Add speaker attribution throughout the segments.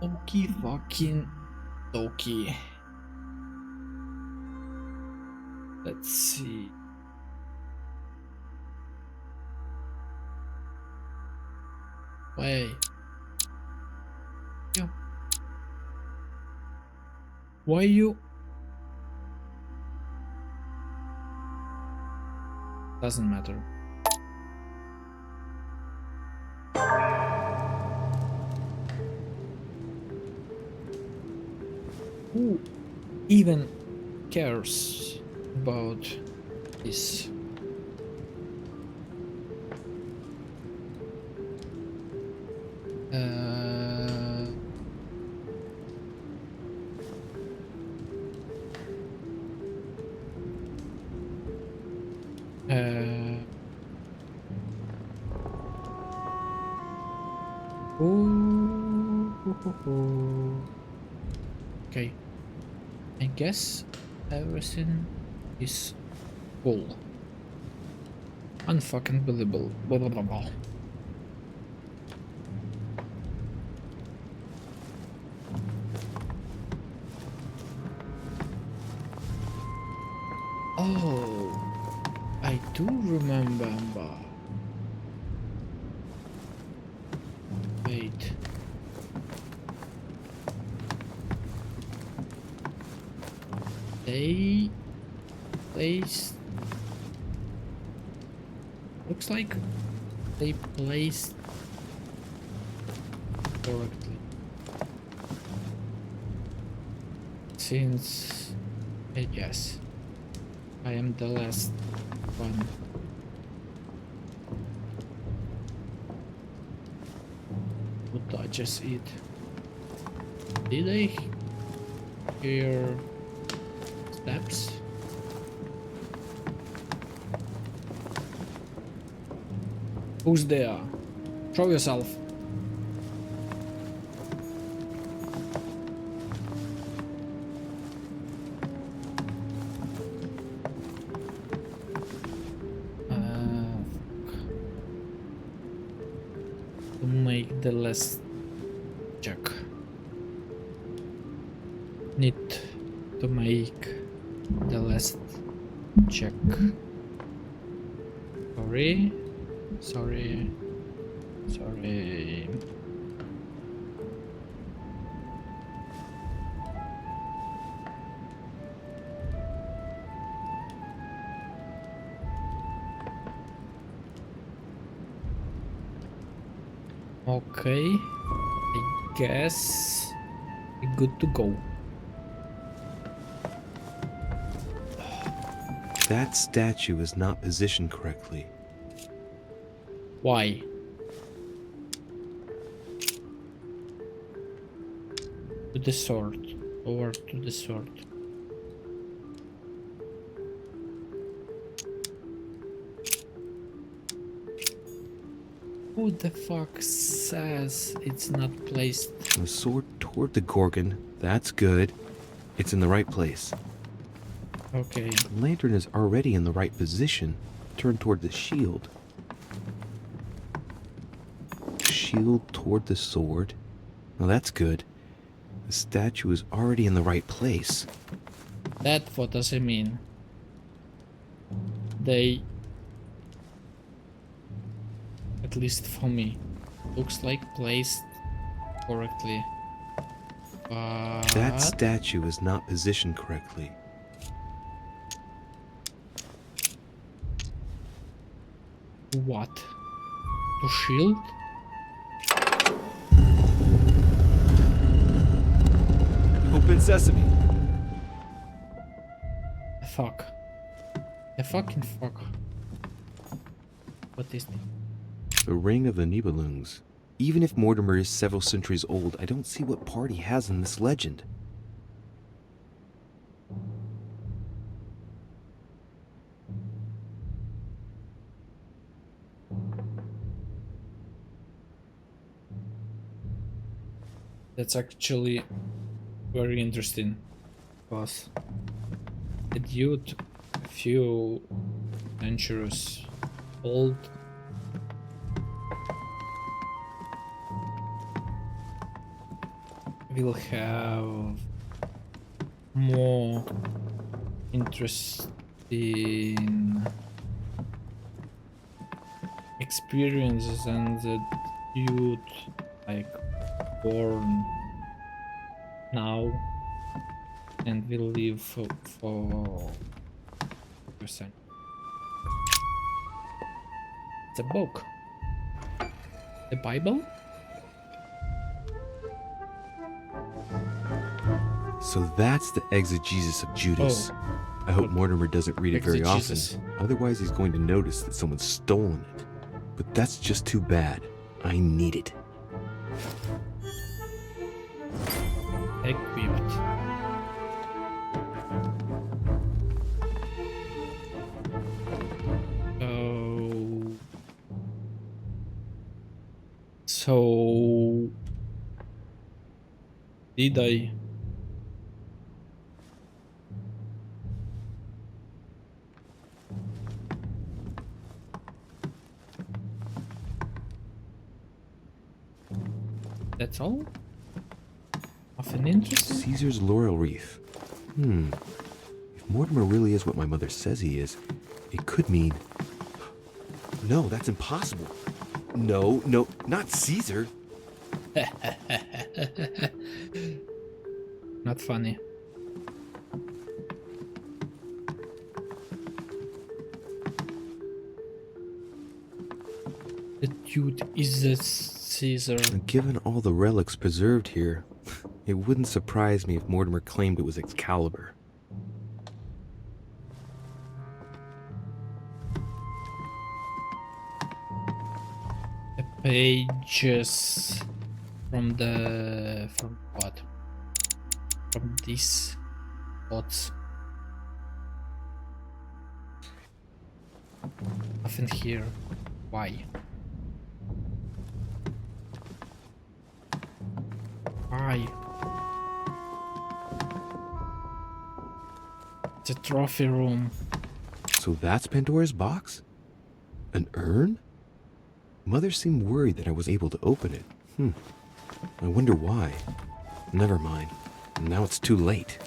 Speaker 1: Okie fucking dokie. Let's see. Wait. Yeah. Why you? Doesn't matter. Who even cares about this? Uh, uh, okay, I guess everything is full. Unfucking believable. Blah, blah, blah, blah. Oh, I do remember. Wait. They placed. Looks like they placed correctly. Since I guess I am the last one. Who touches it? Did I hear steps? Who's there? Show yourself. To make the last check. Need to make the last check. Sorry. Okay, I guess we're good to go.
Speaker 2: That statue is not positioned correctly.
Speaker 1: Why? To the sword. Over to the sword. Who the fuck says it's not placed?
Speaker 2: The sword toward the Gorgon, that's good. It's in the right place.
Speaker 1: Okay.
Speaker 2: The lantern is already in the right position, turned toward the shield. Shield toward the sword. Now that's good. The statue is already in the right place.
Speaker 1: That what does it mean? They, at least for me, looks like placed correctly. But
Speaker 2: That statue is not positioned correctly.
Speaker 1: what? To shield?
Speaker 2: Open sesame.
Speaker 1: The fuck. The fucking fuck. What is this?
Speaker 2: The Ring of the Nibelungs. Even if Mortimer is several centuries old, I don't see what part he has in this legend.
Speaker 1: That's actually very interesting. Because a dude a few centuries old will have more interesting experiences and the dude like born now and will live for percent. It's a book. The Bible?
Speaker 2: So that's the exegesis of Judas.
Speaker 1: Oh,
Speaker 2: I hope
Speaker 1: but
Speaker 2: Mortimer doesn't read it very often.
Speaker 1: exegesis.
Speaker 2: Otherwise, he's going to notice that someone's stolen it. But that's just too bad. I need it.
Speaker 1: Equipped. So did I? That's all? Nothing interesting?
Speaker 2: Caesar's laurel wreath. If Mortimer really is what my mother says he is, it could mean... No, that's impossible. No, not Caesar.
Speaker 1: Not funny. The dude is the Caesar.
Speaker 2: Given all the relics preserved here, it wouldn't surprise me if Mortimer claimed it was Excalibur.
Speaker 1: The pages from what? From these spots. Nothing here. Why? Why? It's a trophy room.
Speaker 2: So that's Pandora's box? An urn? Mother seemed worried that I was able to open it. I wonder why. Never mind. Now it's too late.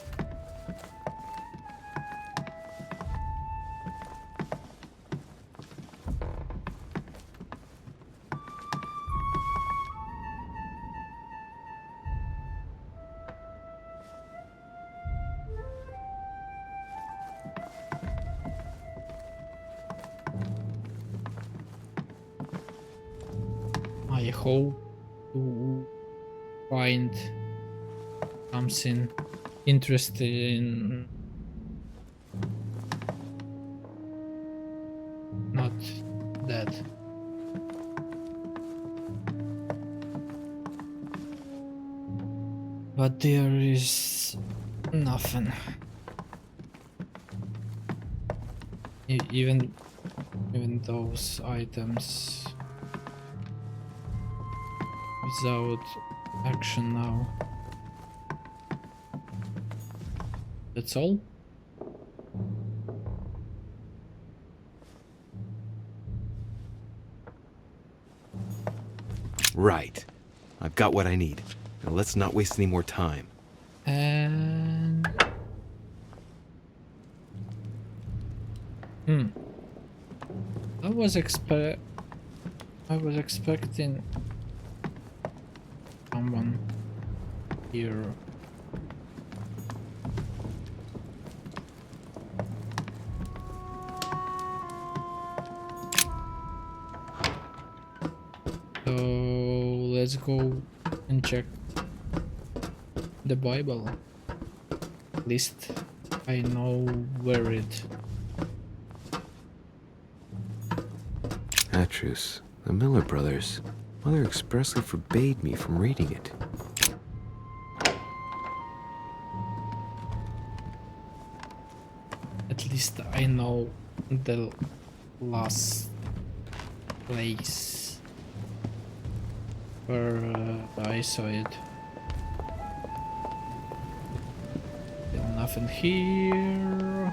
Speaker 1: I hope to find something interesting. Not that. But there is nothing. Even those items without action now. That's all?
Speaker 2: Right. I've got what I need. Now let's not waste any more time.
Speaker 1: And I was expecting someone here. So let's go and check the Bible. At least I know where it.
Speaker 2: Atrus, the Miller brothers. Mother expressly forbade me from reading it.
Speaker 1: At least I know the last place where I saw it. Still nothing here.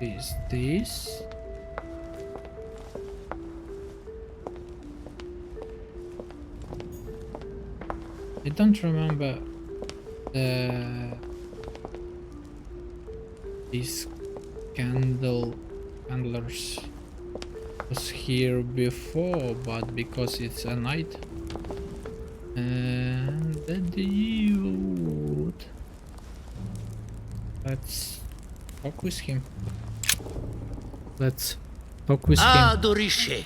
Speaker 1: is this? I don't remember these candlers was here before, but because it's a night and the dude, let's talk with him. Let's talk with
Speaker 3: Ah,
Speaker 1: him.
Speaker 3: Doriche.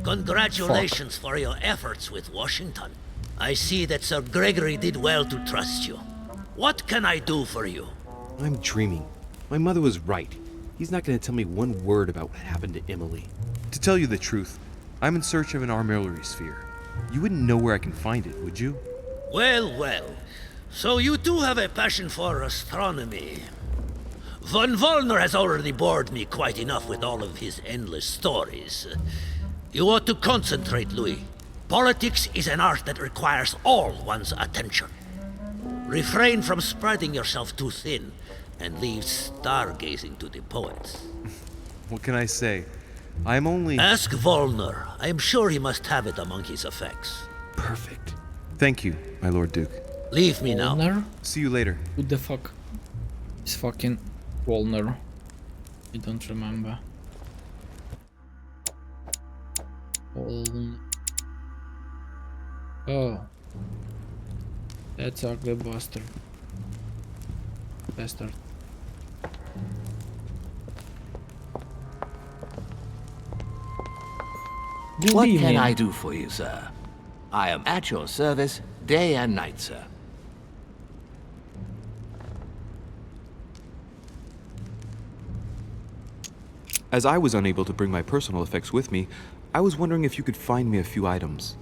Speaker 3: Congratulations for your efforts with Washington. I see that Sir Gregory did well to trust you. What can I do for you?
Speaker 2: I'm dreaming. My mother was right. He's not going to tell me one word about what happened to Emily. To tell you the truth, I'm in search of an armillary sphere. You wouldn't know where I can find it, would you?
Speaker 3: Well, well. So you do have a passion for astronomy. Von Wollner has already bored me quite enough with all of his endless stories. You ought to concentrate, Louis. Politics is an art that requires all one's attention. Refrain from spreading yourself too thin, and leave stargazing to the poets.
Speaker 2: What can I say? I'm only...
Speaker 3: Ask Wollner. I am sure he must have it among his effects.
Speaker 2: Perfect. Thank you, my Lord Duke.
Speaker 3: Leave me now.
Speaker 1: Walner?
Speaker 2: See you later.
Speaker 1: Who the fuck is fucking Walner? I don't remember. Oh, that's ugly bastard. Bastard. Good
Speaker 4: What
Speaker 1: evening.
Speaker 4: can I do for you, sir? I am at your service day and night, sir.
Speaker 2: As I was unable to bring my personal effects with me, I was wondering if you could find me a few items.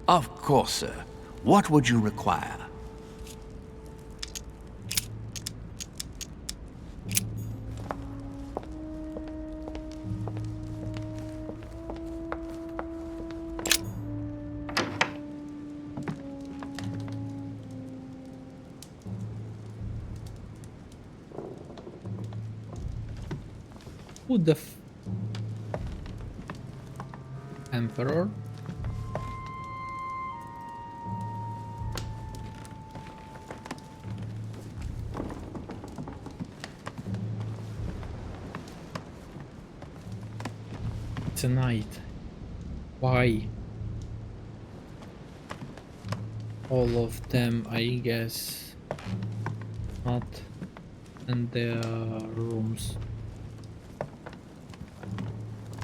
Speaker 4: Of course, sir. What would you require?
Speaker 1: Who the Emperor? Tonight. Why? All of them, I guess. Not in their rooms.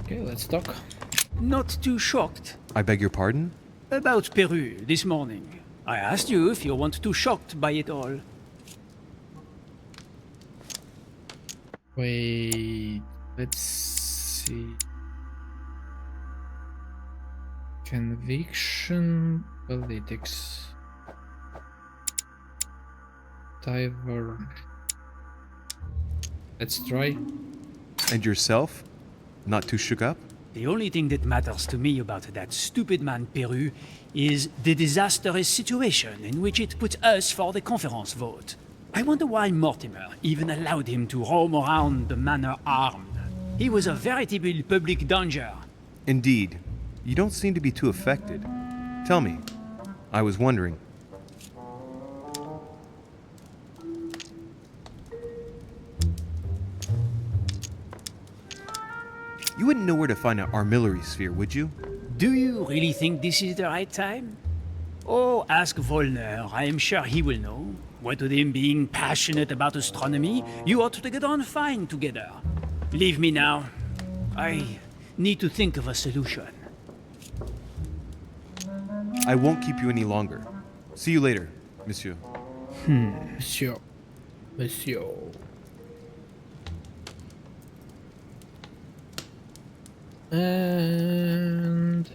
Speaker 1: Okay, let's talk.
Speaker 5: Not too shocked.
Speaker 2: I beg your pardon?
Speaker 5: About Peru this morning. I asked you if you weren't too shocked by it all.
Speaker 1: Wait, let's see. Conviction politics. Diver. Let's try.
Speaker 2: And yourself? Not too shook up?
Speaker 5: The only thing that matters to me about that stupid man Peru is the disastrous situation in which it puts us for the conference vote. I wonder why Mortimer even allowed him to roam around the manor armed. He was a veritable public danger.
Speaker 2: Indeed. You don't seem to be too affected. Tell me. I was wondering. You wouldn't know where to find an armillary sphere, would you?
Speaker 5: Do you really think this is the right time? Oh, ask Wollner. I am sure he will know. What with him being passionate about astronomy, you ought to get on fine together. Leave me now. I need to think of a solution.
Speaker 2: I won't keep you any longer. See you later, monsieur.
Speaker 1: Monsieur. Monsieur. And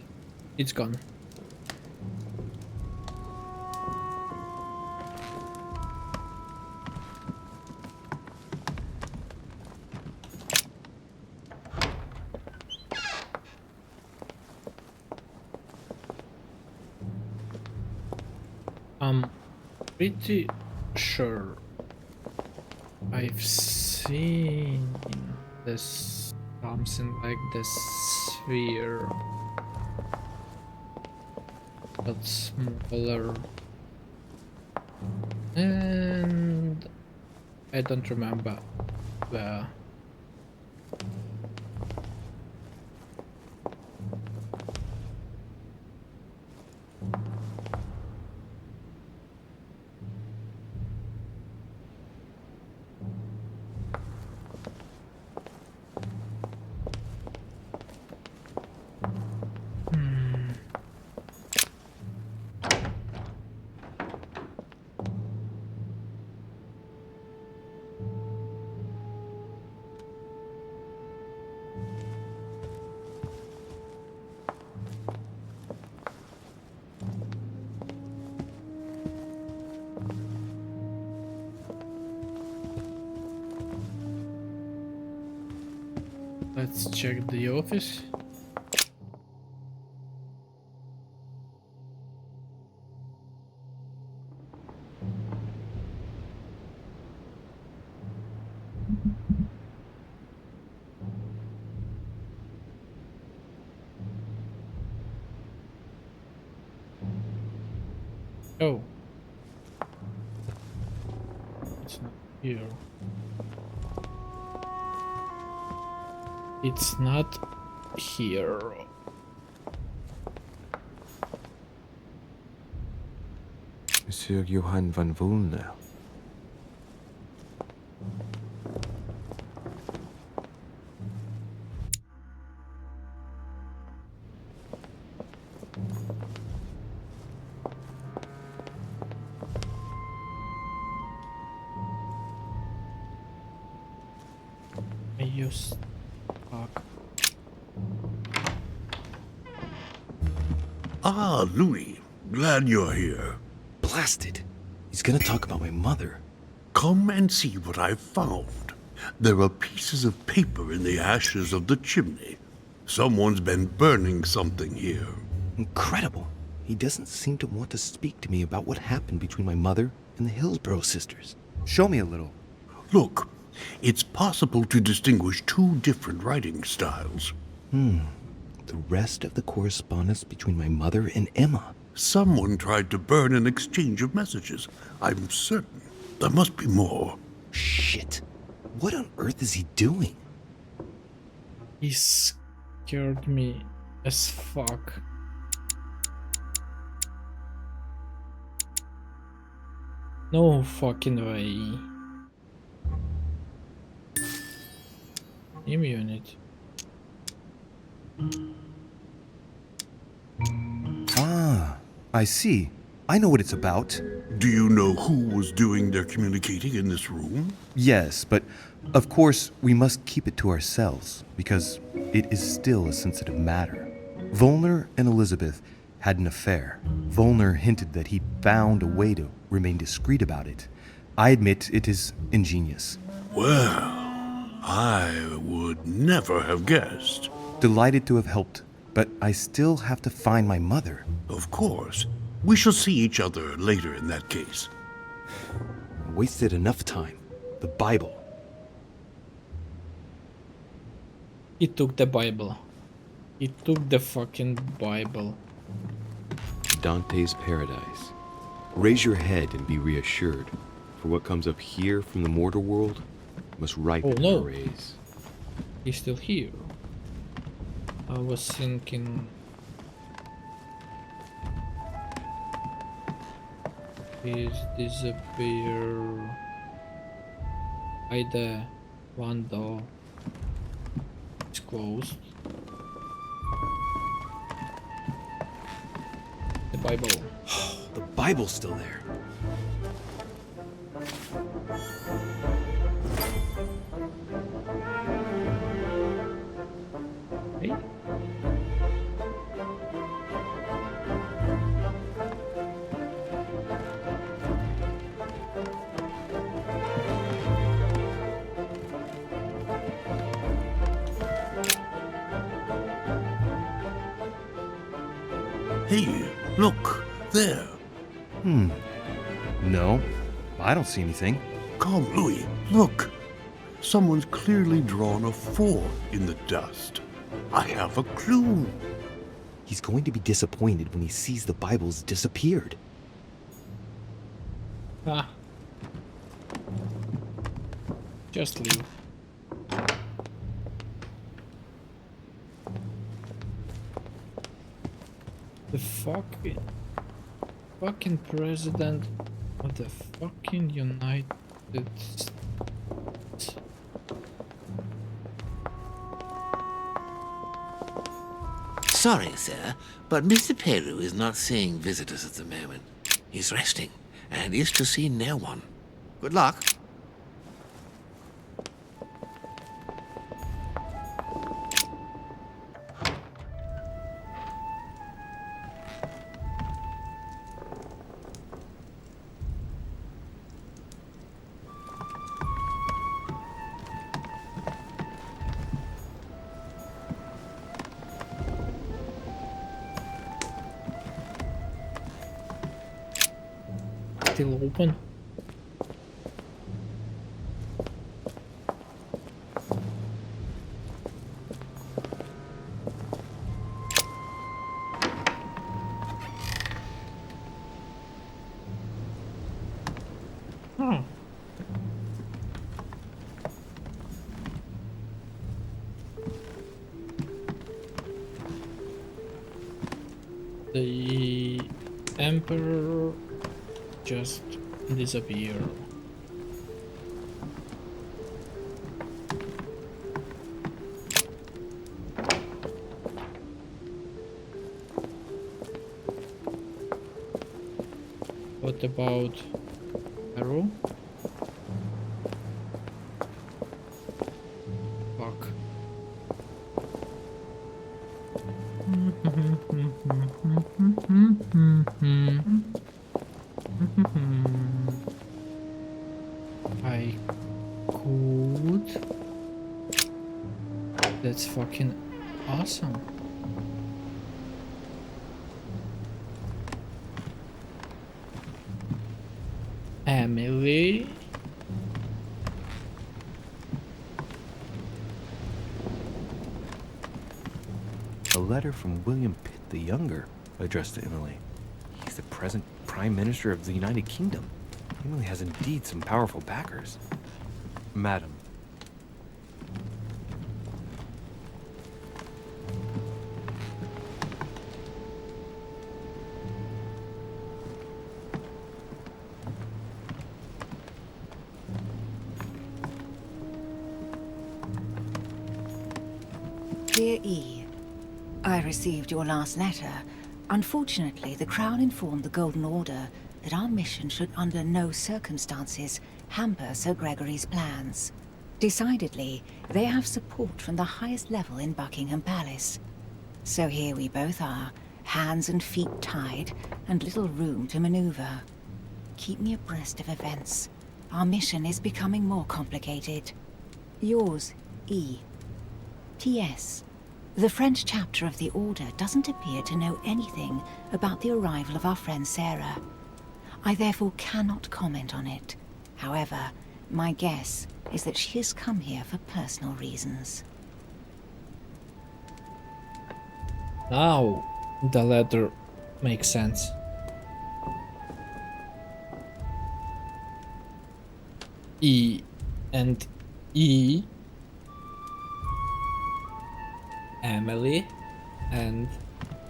Speaker 1: it's gone. I'm pretty sure I've seen this something like this sphere, but smaller. And I don't remember where. Let's check the office. Oh. It's not here. It's not here.
Speaker 2: Monsieur Johann van Volner.
Speaker 1: I use fuck.
Speaker 6: Ah, Louis. Glad you're here.
Speaker 2: Blasted. He's gonna talk about my mother.
Speaker 6: Come and see what I've found. There are pieces of paper in the ashes of the chimney. Someone's been burning something here.
Speaker 2: Incredible. He doesn't seem to want to speak to me about what happened between my mother and the Hillsborough sisters. Show me a little.
Speaker 6: Look, it's possible to distinguish two different writing styles.
Speaker 2: The rest of the correspondence between my mother and Emma.
Speaker 6: Someone tried to burn an exchange of messages. I'm certain. There must be more.
Speaker 2: Shit. What on earth is he doing?
Speaker 1: He scared me as fuck. No fucking way. Unit.
Speaker 7: Ah, I see. I know what it's about.
Speaker 6: Do you know who was doing their communicating in this room?
Speaker 7: Yes, but of course we must keep it to ourselves because it is still a sensitive matter. Volner and Elizabeth had an affair. Volner hinted that he found a way to remain discreet about it. I admit it is ingenious.
Speaker 6: Well, I would never have guessed.
Speaker 7: Delighted to have helped, but I still have to find my mother.
Speaker 6: Of course. We shall see each other later in that case.
Speaker 2: Wasted enough time. The Bible.
Speaker 1: He took the Bible. He took the fucking Bible.
Speaker 2: Dante's Paradise. Raise your head and be reassured, for what comes up here from the mortal world must ripen
Speaker 1: Oh, no.
Speaker 2: our rays.
Speaker 1: He's still here. I was thinking... He's disappear. Either one door is closed. The Bible.
Speaker 2: The Bible's still there.
Speaker 1: Hey.
Speaker 6: Hey, look, there.
Speaker 7: No, I don't see anything.
Speaker 6: Come, Louis, look. Someone's clearly drawn a 4 in the dust. I have a clue.
Speaker 2: He's going to be disappointed when he sees the Bible's disappeared.
Speaker 1: Ah. Just leave. The fucking president of the fucking United States.
Speaker 4: Sorry, sir, but Mr. Peru is not seeing visitors at the moment. He's resting and is to see no one. Good luck.
Speaker 1: Still open? Hmm. The Emperor just disappear. What about Peru? Fuck. I could. That's fucking awesome. Emily.
Speaker 7: A letter from William Pitt the Younger, addressed to Emily. He's the present Prime Minister of the United Kingdom. Emily has indeed some powerful backers. Madam.
Speaker 8: Dear E, I received your last letter. Unfortunately, the Crown informed the Golden Order that our mission should under no circumstances hamper Sir Gregory's plans. Decidedly, they have support from the highest level in Buckingham Palace. So here we both are, hands and feet tied, and little room to maneuver. Keep me abreast of events. Our mission is becoming more complicated. Yours, E. P.S. The French chapter of the Order doesn't appear to know anything about the arrival of our friend Sarah. I therefore cannot comment on it. However, my guess is that she has come here for personal reasons.
Speaker 1: Now the letter makes sense. E and E, Emily and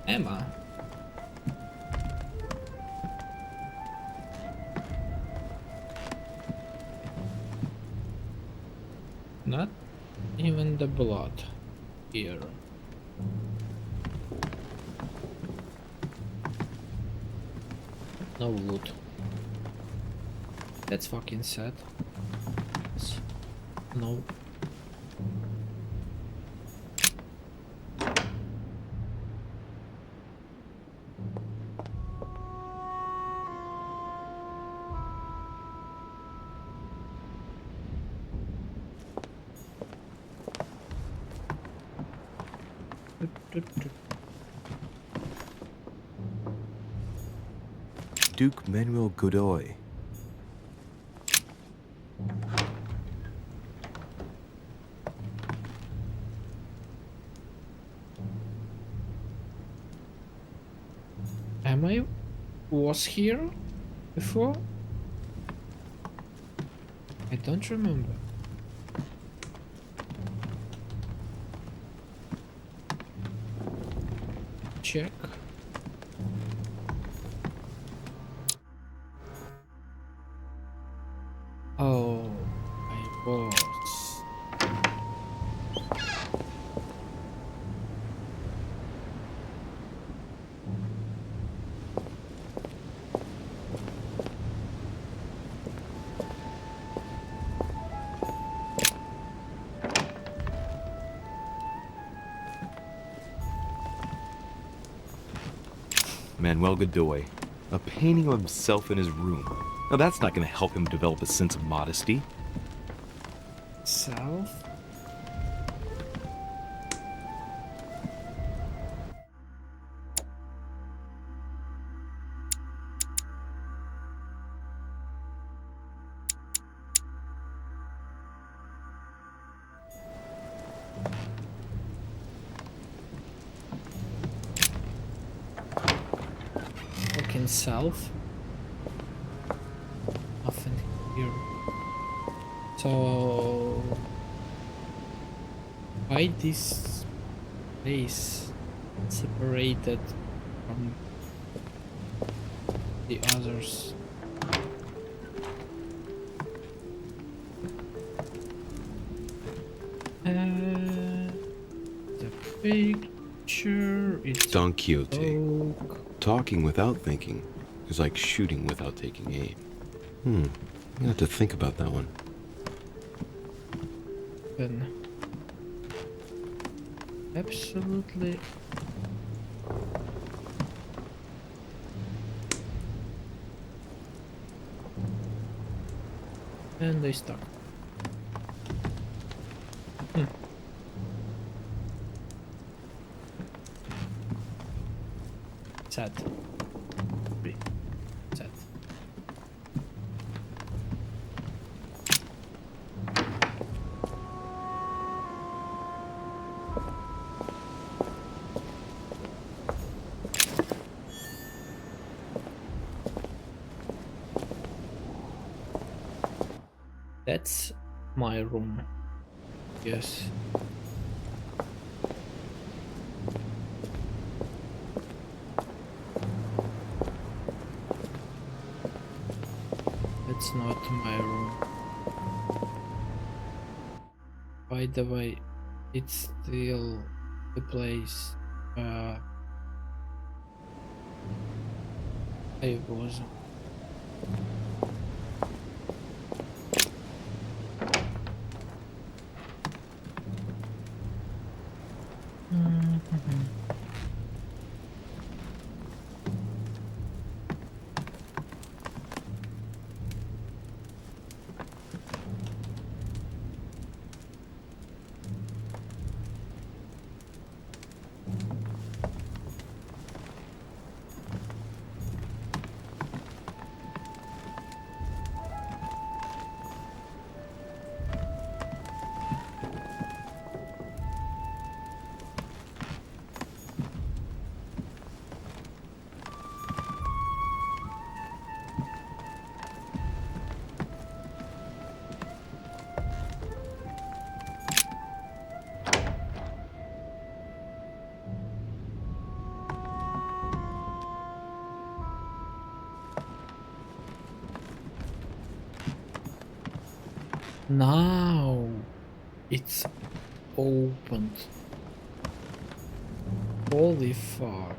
Speaker 1: Emma. Not even the blood here. No loot. That's fucking sad. No.
Speaker 7: Duke Manuel Godoy.
Speaker 1: I was here before? I don't remember. Check. Oh, I was.
Speaker 7: Manuel Godoy, a painting of himself in his room. Now that's not going to help him develop a sense of modesty.
Speaker 1: South? Fucking south? Nothing here. So why this place separated from the others? The picture is
Speaker 2: Don Quixote.
Speaker 1: oak.
Speaker 2: Talking without thinking is like shooting without taking aim. I'm gonna have to think about that one.
Speaker 1: Then absolutely and they stuck. Sad. Sad. That's my room. Yes. That's not my room. By the way, it's still the place I was. Now it's opened. Holy fuck.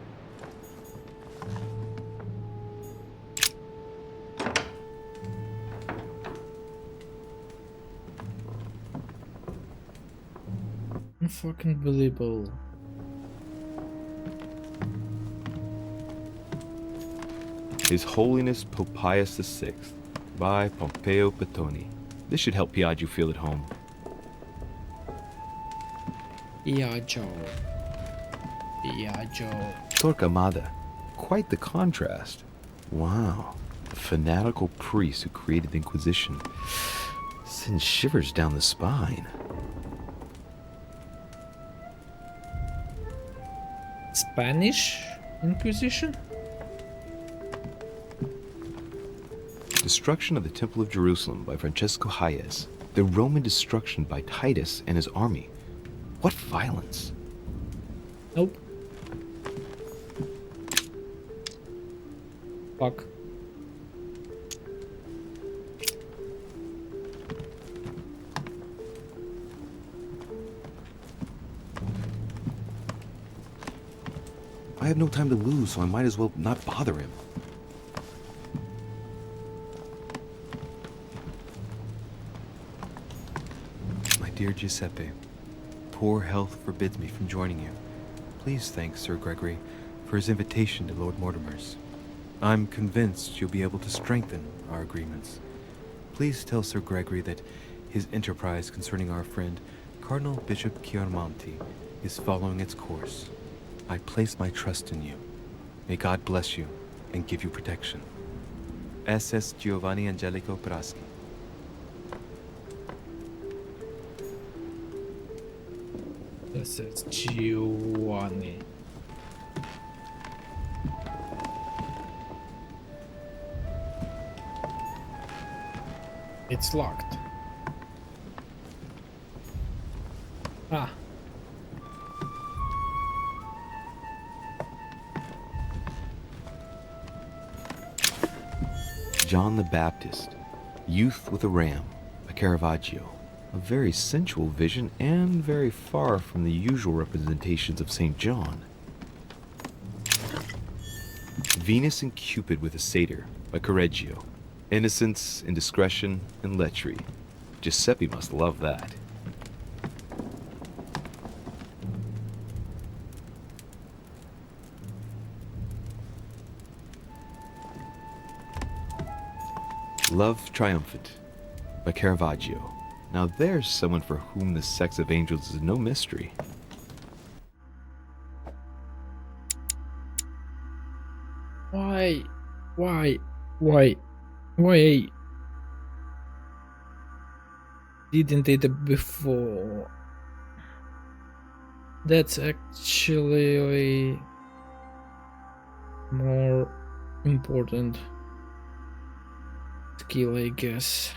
Speaker 1: Unfucking believable.
Speaker 7: His Holiness Pope Pius VI by Pompeo Petoni. This should help Piaggio feel at home.
Speaker 1: Piaggio.
Speaker 7: Torquemada. Quite the contrast. Wow. The fanatical priest who created the Inquisition sends shivers down the spine.
Speaker 1: Spanish Inquisition?
Speaker 2: Destruction of the Temple of Jerusalem by Francesco Hayez. The Roman destruction by Titus and his army. What violence!
Speaker 1: Nope. Fuck.
Speaker 2: I have no time to lose, so I might as well not bother him.
Speaker 7: My dear Giuseppe, poor health forbids me from joining you. Please thank Sir Gregory for his invitation to Lord Mortimer's. I'm convinced you'll be able to strengthen our agreements. Please tell Sir Gregory that his enterprise concerning our friend, Cardinal Bishop Chiaramonti, is following its course. I place my trust in you. May God bless you and give you protection. SS Giovanni Angelico Praschi.
Speaker 1: This is Giovanni. It's locked. Ah.
Speaker 2: John the Baptist, Youth with a Ram, by Caravaggio. A very sensual vision and very far from the usual representations of St. John. Venus and Cupid with a Satyr, by Correggio. Innocence, indiscretion, and lechery. Giuseppe must love that. Love Triumphant, by Caravaggio. Now there's someone for whom the sex of angels is no mystery.
Speaker 1: Why? Why? Didn't it before? That's actually more important skill, I guess.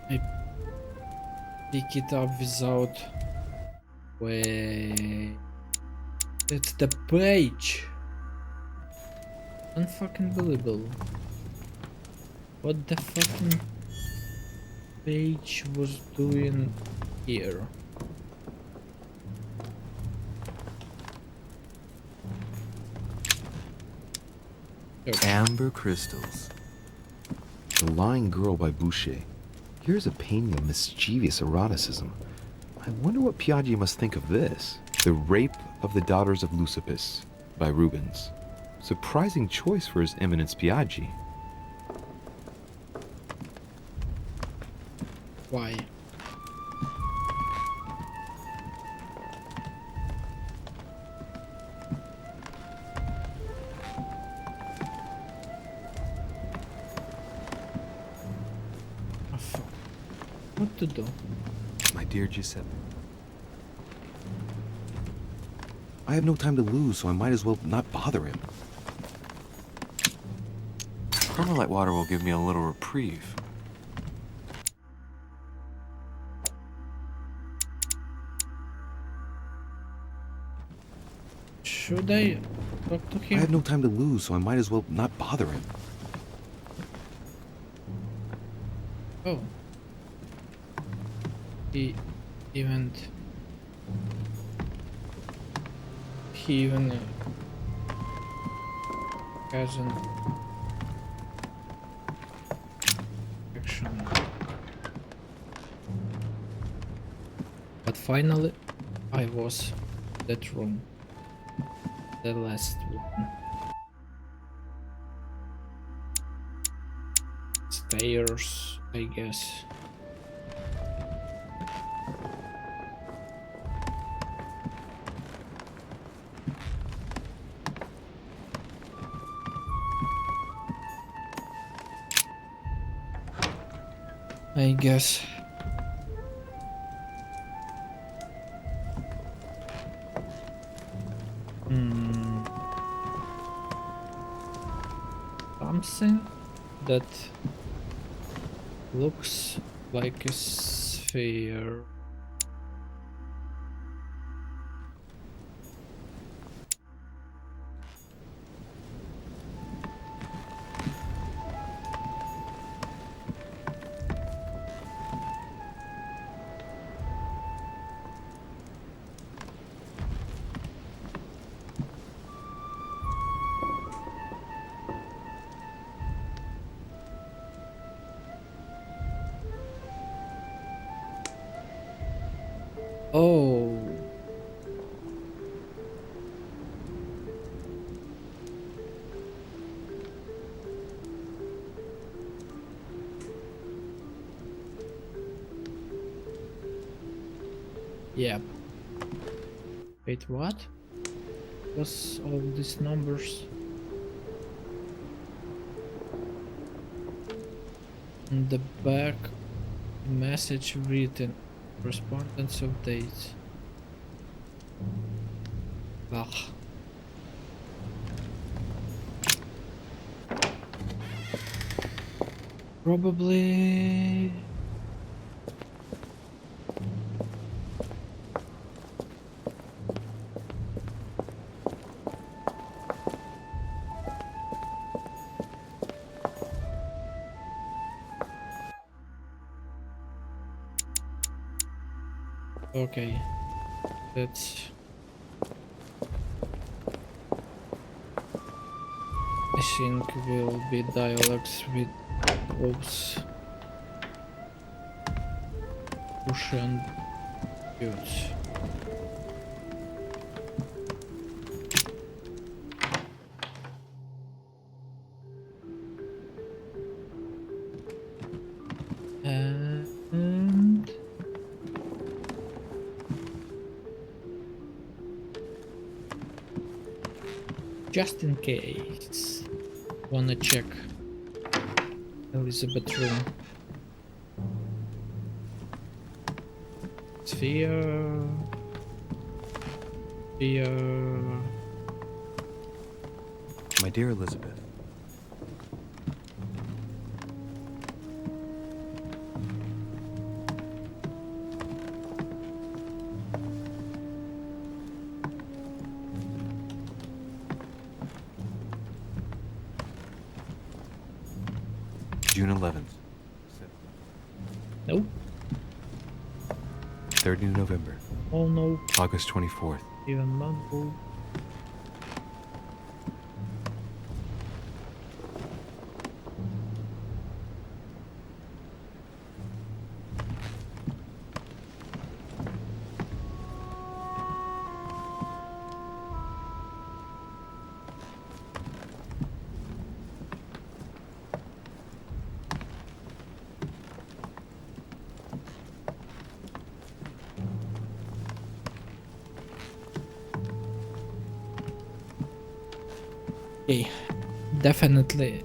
Speaker 1: I pick it up without. Wait. It's the page. Unfucking believable. What the fucking page was doing here? Okay.
Speaker 7: Amber crystals.
Speaker 2: The Lying Girl by Boucher. Here's a painting of mischievous eroticism. I wonder what Piaggi must think of this. The Rape of the Daughters of Leucippus by Rubens. Surprising choice for His Eminence Piaggi.
Speaker 1: Why? Oh, fuck. What to do?
Speaker 7: My dear Giuseppe,
Speaker 2: I have no time to lose, so I might as well not bother him.
Speaker 7: Carmelite water will give me a little reprieve.
Speaker 1: Should I talk to
Speaker 2: I
Speaker 1: him?
Speaker 2: have no time to lose, so I might as well not bother him.
Speaker 1: Oh. He even has an action. But finally, I was that room. The last one. Stairs, I guess. I guess. Something that looks like a sphere. Oh, yeah. Wait, what? What's all these numbers? In the back, message written. Correspondence of dates. Ugh. Probably. Okay, that's. I think will be dialogues with those Russian dudes. And just in case, wanna check Elizabeth room. Sphere. Sphere.
Speaker 7: My dear Elizabeth, June 11th.
Speaker 1: Nope.
Speaker 7: 3rd of November.
Speaker 1: Oh no.
Speaker 7: August 24th.
Speaker 1: Even Monday. Okay, definitely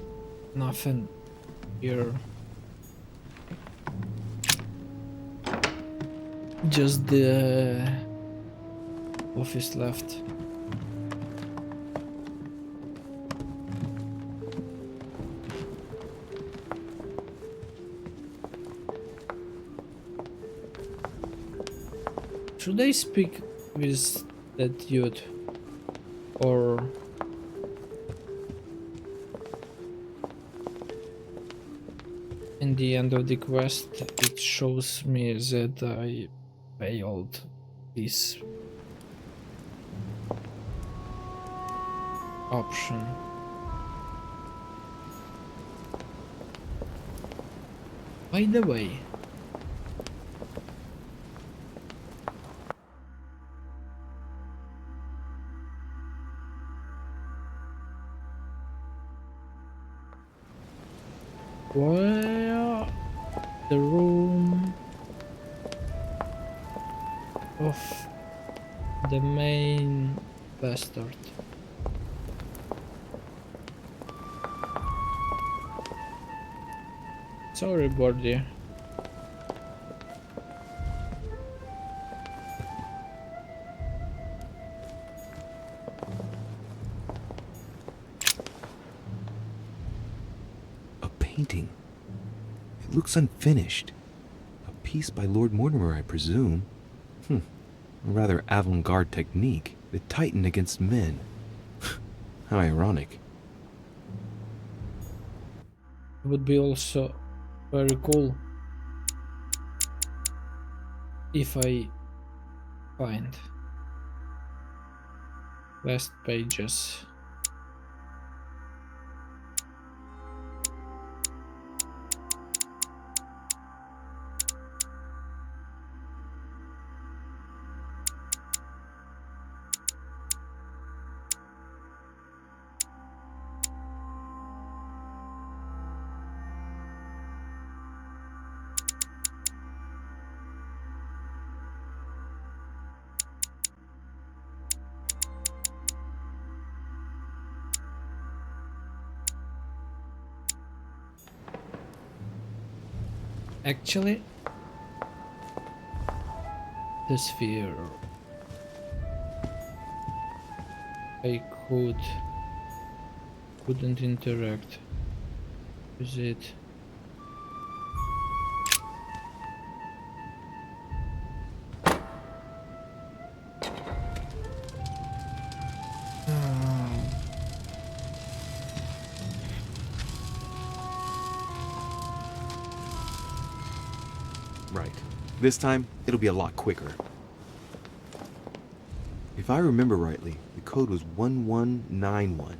Speaker 1: nothing here. Just the office left. Should I speak with that dude or in the end of the quest it shows me that I failed this option? By the way, where the room of the main bastard? Sorry, Bordy.
Speaker 2: A painting. It looks unfinished. A piece by Lord Mortimer, I presume. A rather avant-garde technique. The Titan against men. How ironic.
Speaker 1: It would be also very cool if I find last pages. Actually, the sphere, I couldn't interact with it.
Speaker 2: Right. This time, it'll be a lot quicker. If I remember rightly, the code was 1191.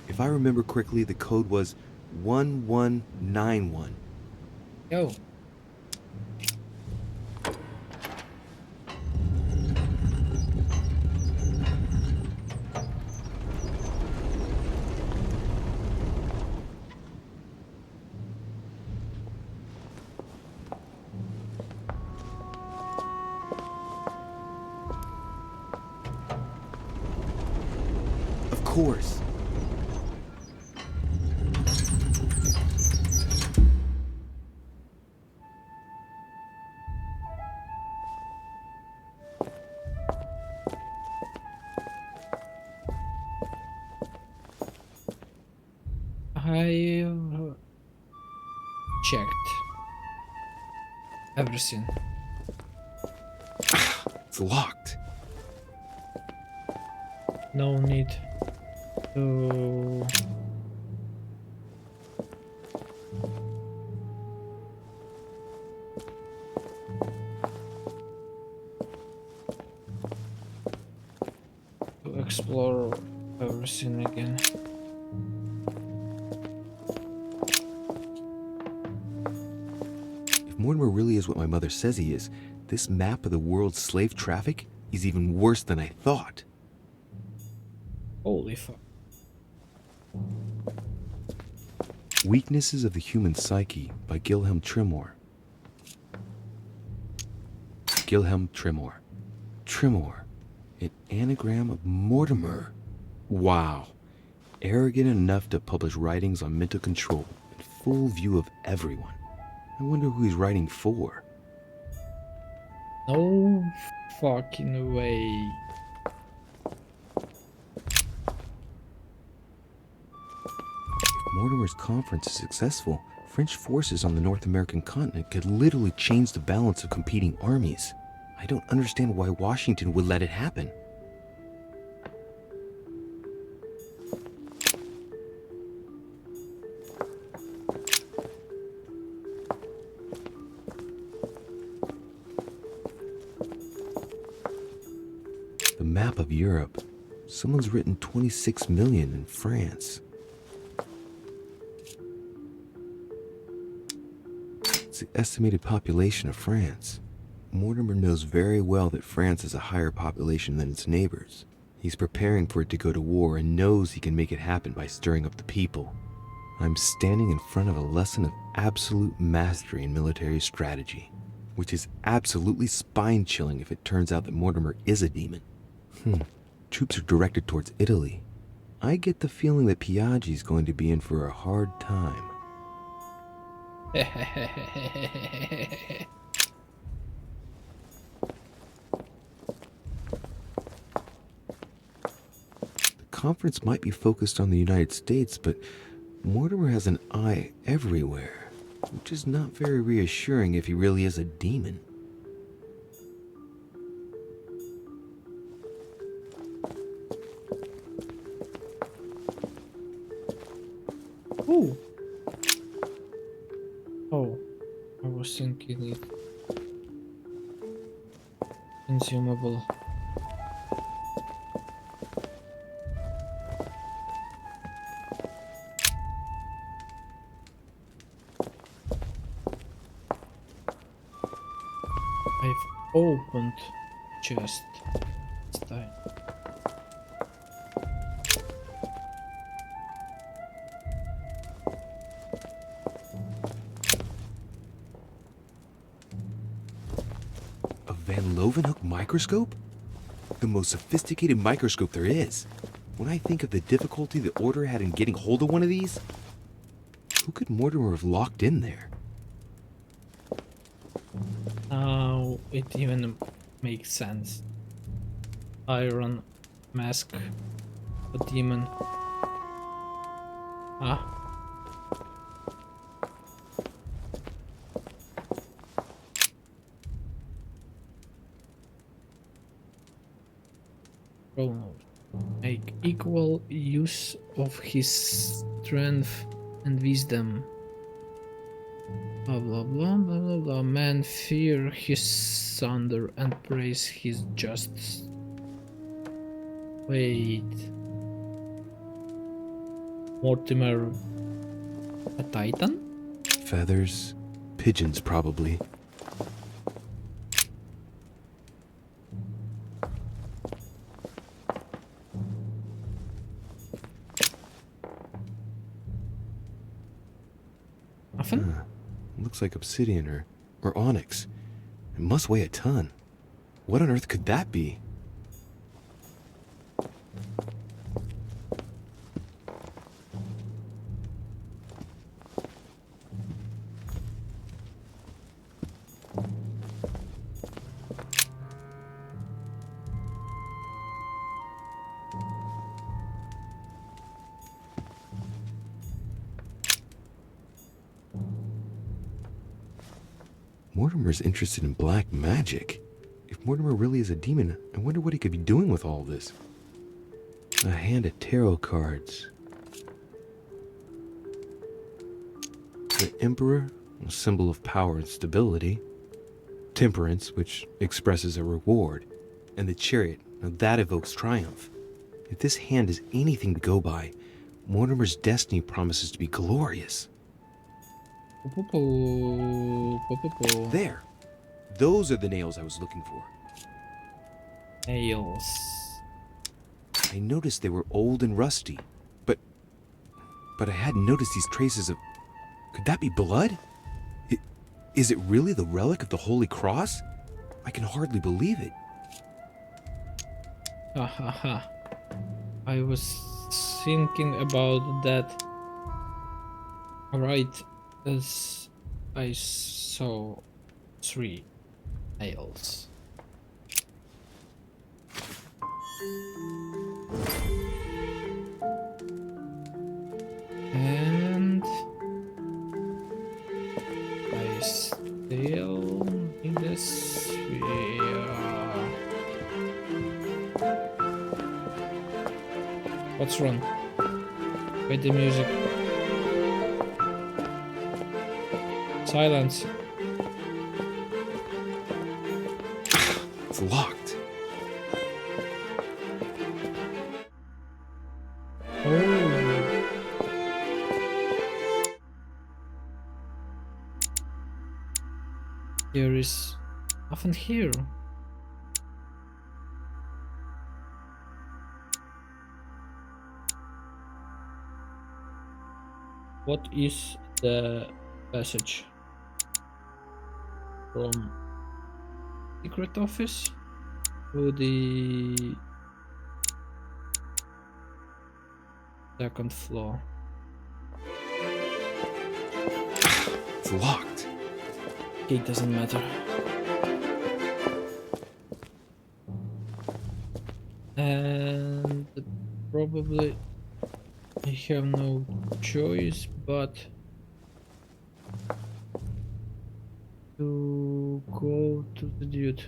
Speaker 2: If I remember correctly, the code was 1191.
Speaker 1: Yo.
Speaker 2: Of course.
Speaker 1: I've checked everything.
Speaker 2: It's locked.
Speaker 1: No need to explore everything again.
Speaker 2: If Mortimer really is what my mother says he is, this map of the world's slave traffic is even worse than I thought.
Speaker 1: Holy fuck.
Speaker 2: Weaknesses of the Human Psyche by Gilhelm Trimor. Gilhelm Trimor. Trimor. An anagram of Mortimer. Wow. Arrogant enough to publish writings on mental control in full view of everyone. I wonder who he's writing for.
Speaker 1: No fucking way.
Speaker 2: If Mortimer's conference is successful, French forces on the North American continent could literally change the balance of competing armies. I don't understand why Washington would let it happen. The map of Europe. Someone's written 26 million in France. It's the estimated population of France. Mortimer knows very well that France has a higher population than its neighbors. He's preparing for it to go to war and knows he can make it happen by stirring up the people. I'm standing in front of a lesson of absolute mastery in military strategy, which is absolutely spine-chilling if it turns out that Mortimer is a demon. Troops are directed towards Italy. I get the feeling that Piaggi's going to be in for a hard time. The conference might be focused on the United States, but Mortimer has an eye everywhere, which is not very reassuring if he really is a demon.
Speaker 1: Ooh. Oh, I was thinking it consumable. I've opened chest this time.
Speaker 2: A Van Leeuwenhoek microscope? The most sophisticated microscope there is. When I think of the difficulty the Order had in getting hold of one of these, who could Mortimer have locked in there?
Speaker 1: Now it even makes sense. Iron mask, a demon. Ah. Kronos. Make equal use of his strength and wisdom. Blah blah blah blah blah blah. Men fear his thunder and praise his justice. Wait. Mortimer a titan?
Speaker 2: Feathers, pigeons probably.
Speaker 1: Nothing?
Speaker 2: Looks like obsidian or onyx. It must weigh a ton. What on earth could that be? Mortimer's interested in black magic. If Mortimer really is a demon, I wonder what he could be doing with all this. A hand of tarot cards. The Emperor, a symbol of power and stability. Temperance, which expresses a reward. And the Chariot, now that evokes triumph. If this hand is anything to go by, Mortimer's destiny promises to be glorious. There. Those are the nails I was looking for.
Speaker 1: Nails.
Speaker 2: I noticed they were old and rusty, but I hadn't noticed these traces of... Could that be blood? Is it really the relic of the Holy Cross? I can hardly believe it.
Speaker 1: Ha ha ha. I was thinking about that right as I saw 3 nails. And I still need a sphere. What's wrong? With the music. Silence.
Speaker 2: It's locked.
Speaker 1: Oh. There is nothing here. What is the passage from secret office to the second floor?
Speaker 2: It's locked.
Speaker 1: It doesn't matter. And probably I have no choice but to go to the dude.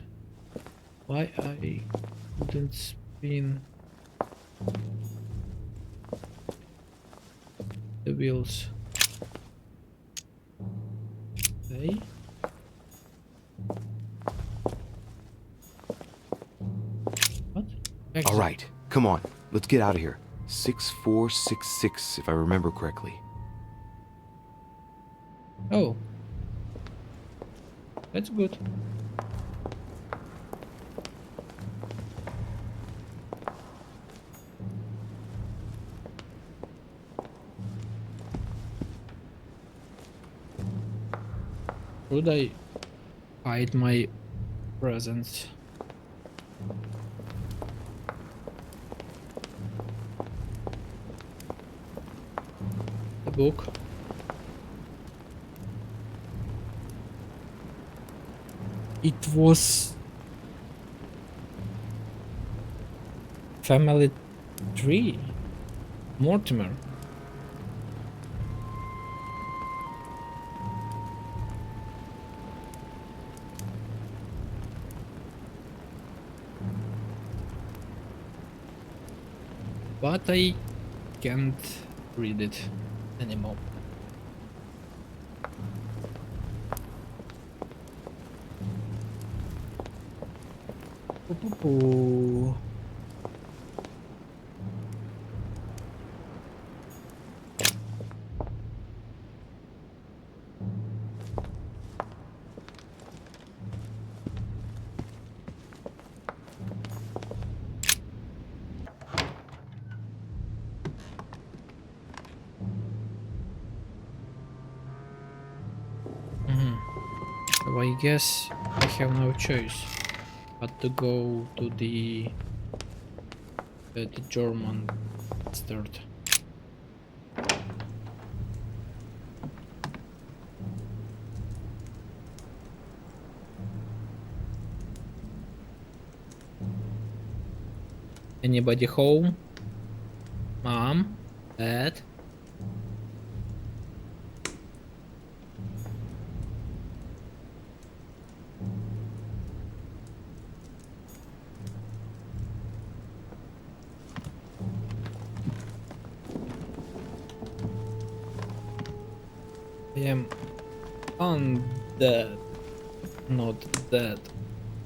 Speaker 1: Why I couldn't spin the wheels? Okay. What?
Speaker 2: All right, come on. Let's get out of here. 6466, if I remember correctly.
Speaker 1: Oh. That's good. Should I hide my presence? The book. It was family tree. Mortimer. But I can't read it anymore. Poo-poo-poo. So I guess I have no choice but to go to the German start. Anybody home? Mom? Dad? I am undead, not dead.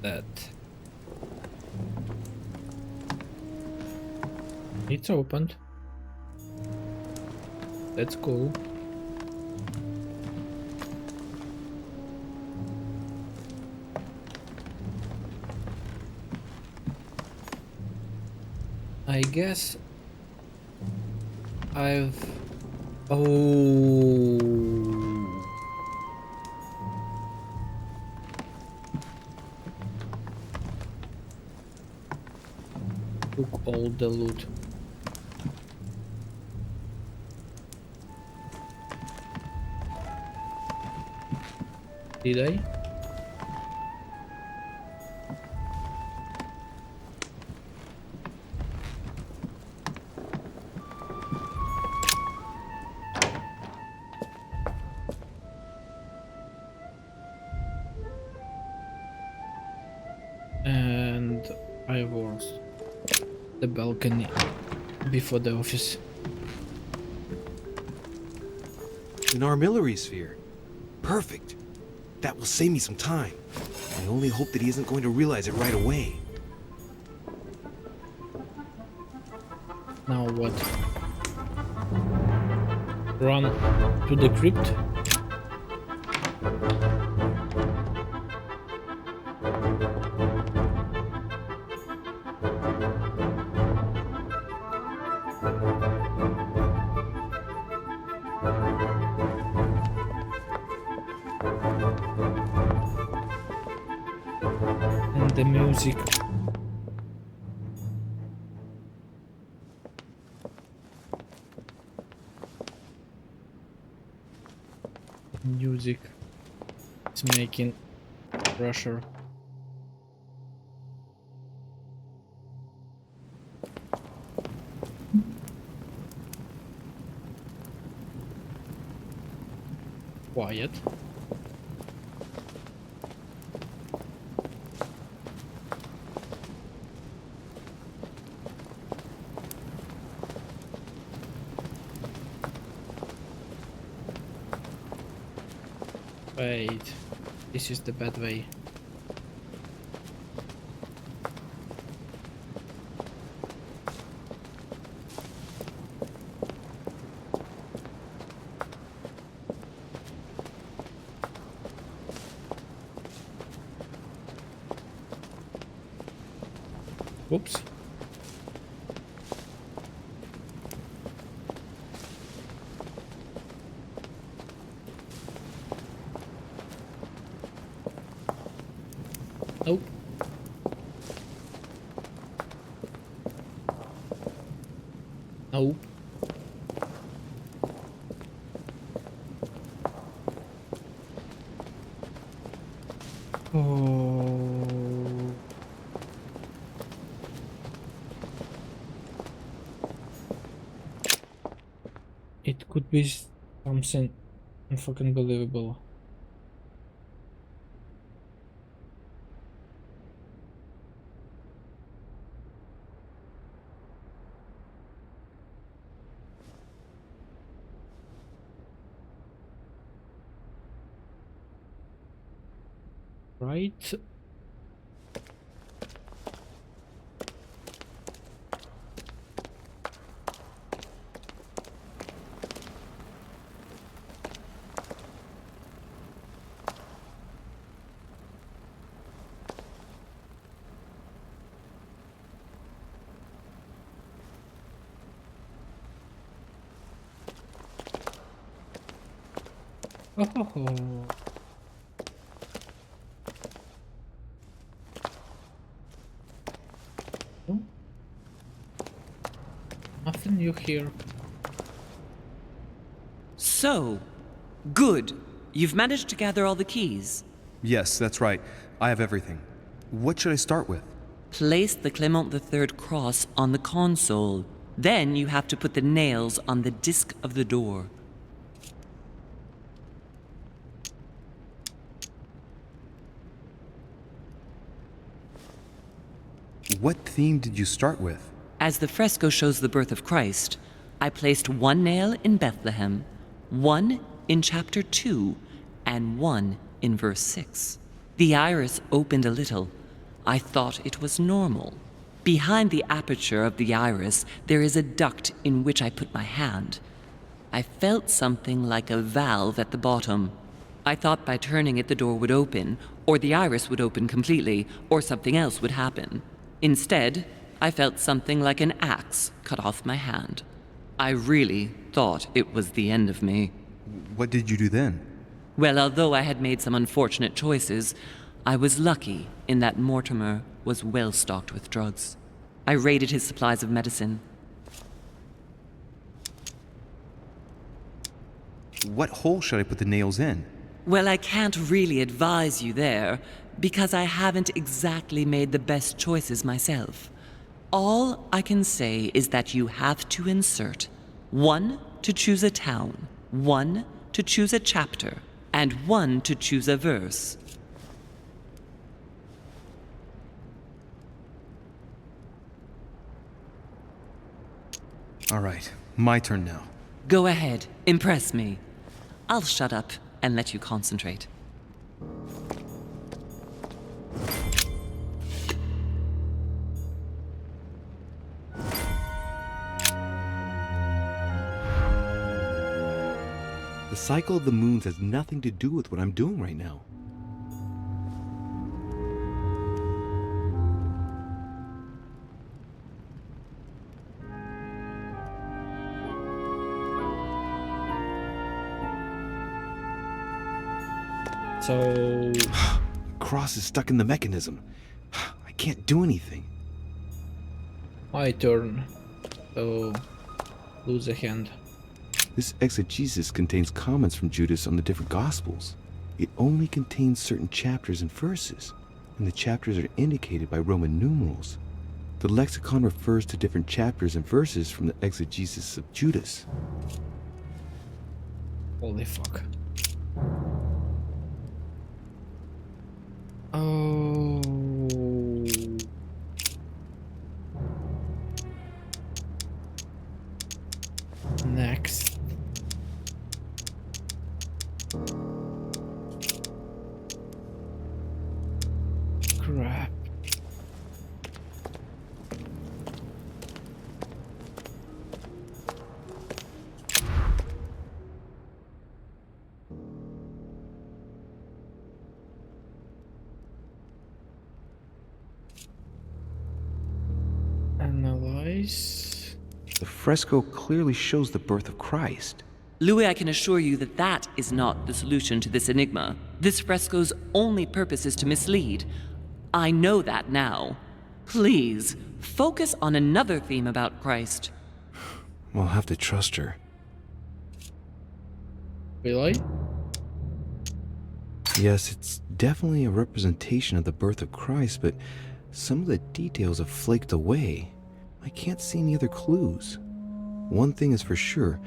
Speaker 1: Dead. It's opened. That's cool. I guess I've... Oh... Took all the loot. Did I? And I was the balcony before the office.
Speaker 2: An armillary sphere. Perfect. That will save me some time. I only hope that he isn't going to realize it right away.
Speaker 1: Now what? Run to the crypt? the music. Music is making pressure. Quiet. Wait, this is the bad way. Whoops. Nope. Nope. Oh. It could be something unfucking believable. Right? Oh. Oh. Nothing new here.
Speaker 9: So, good. You've managed to gather all the keys.
Speaker 7: Yes, that's right. I have everything. What should I start with?
Speaker 9: Place the Clement III cross on the console. Then you have to put the nails on the disc of the door.
Speaker 7: What theme did you start with?
Speaker 9: As the fresco shows the birth of Christ, I placed one nail in Bethlehem, one in chapter 2, and one in verse 6. The iris opened a little. I thought it was normal. Behind the aperture of the iris, there is a duct in which I put my hand. I felt something like a valve at the bottom. I thought by turning it the door would open, or the iris would open completely, or something else would happen. Instead, I felt something like an axe cut off my hand. I really thought it was the end of me.
Speaker 7: What did you do then?
Speaker 9: Well, although I had made some unfortunate choices, I was lucky in that Mortimer was well stocked with drugs. I raided his supplies of medicine.
Speaker 7: What hole should I put the nails in?
Speaker 9: Well, I can't really advise you there, because I haven't exactly made the best choices myself. All I can say is that you have to insert 1 to choose a town, 1 to choose a chapter, and 1 to choose a verse.
Speaker 7: All right, my turn now.
Speaker 9: Go ahead, impress me. I'll shut up and let you concentrate.
Speaker 2: The cycle of the moons has nothing to do with what I'm doing right now.
Speaker 1: So
Speaker 2: Cross is stuck in the mechanism. can't do anything.
Speaker 1: My turn. So, lose a hand.
Speaker 2: This exegesis contains comments from Judas on the different Gospels. It only contains certain chapters and verses, and the chapters are indicated by Roman numerals. The lexicon refers to different chapters and verses from the exegesis of Judas.
Speaker 1: Holy fuck. Oh. Next. Crap. Analyze.
Speaker 2: The fresco clearly shows the birth of Christ.
Speaker 9: Louis, I can assure you that that is not the solution to this enigma. This fresco's only purpose is to mislead. I know that now. Please, focus on another theme about Christ.
Speaker 2: We'll have to trust her.
Speaker 1: Really?
Speaker 2: Yes, it's definitely a representation of the birth of Christ, but some of the details have flaked away. I can't see any other clues. One thing is for sure,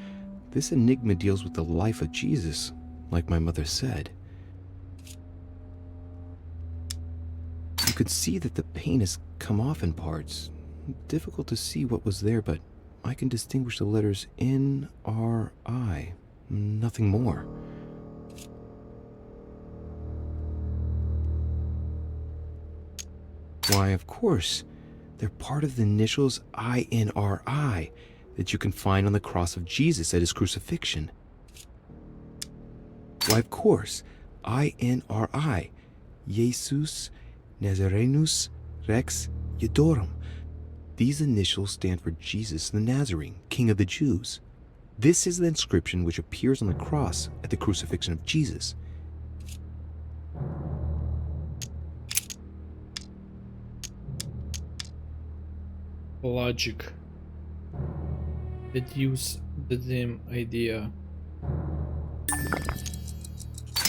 Speaker 2: this enigma deals with the life of Jesus, like my mother said. You could see that the paint has come off in parts. Difficult to see what was there, but I can distinguish the letters N-R-I. Nothing more. Why, of course, they're part of the initials I-N-R-I that you can find on the cross of Jesus at his crucifixion. Why, of course, I-N-R-I, Jesus Nazarenus Rex Eudorum. These initials stand for Jesus the Nazarene, King of the Jews. This is the inscription which appears on the cross at the crucifixion of Jesus.
Speaker 1: Logic. Deduce the same idea.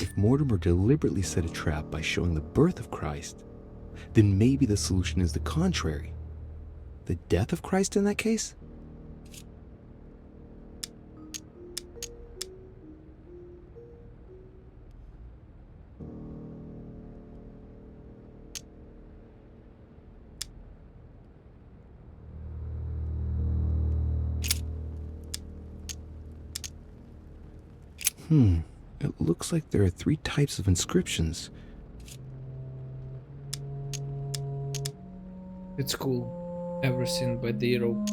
Speaker 2: If Mortimer deliberately set a trap by showing the birth of Christ, then maybe the solution is the contrary. The death of Christ in that case? It looks like there are 3 types of inscriptions.
Speaker 1: It's cool. Everything by the hero.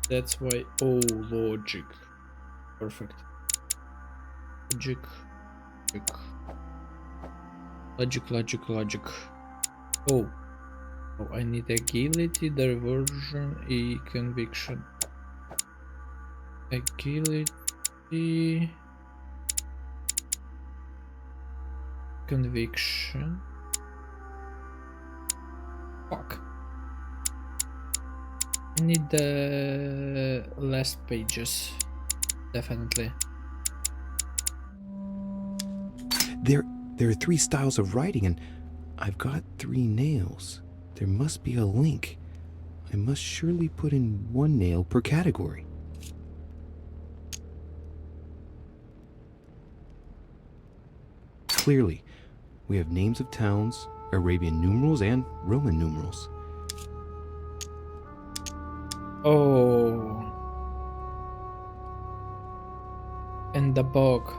Speaker 1: That's why. Oh, logic. Perfect. Logic. Logic. Oh. Oh, I need agility, diversion, conviction. Agility, conviction. Fuck. I need the last pages, definitely.
Speaker 2: There are 3 styles of writing, and I've got 3 nails. There must be a link. I must surely put in 1 nail per category. Clearly, we have names of towns, Arabian numerals, and Roman numerals.
Speaker 1: Oh. And the bog.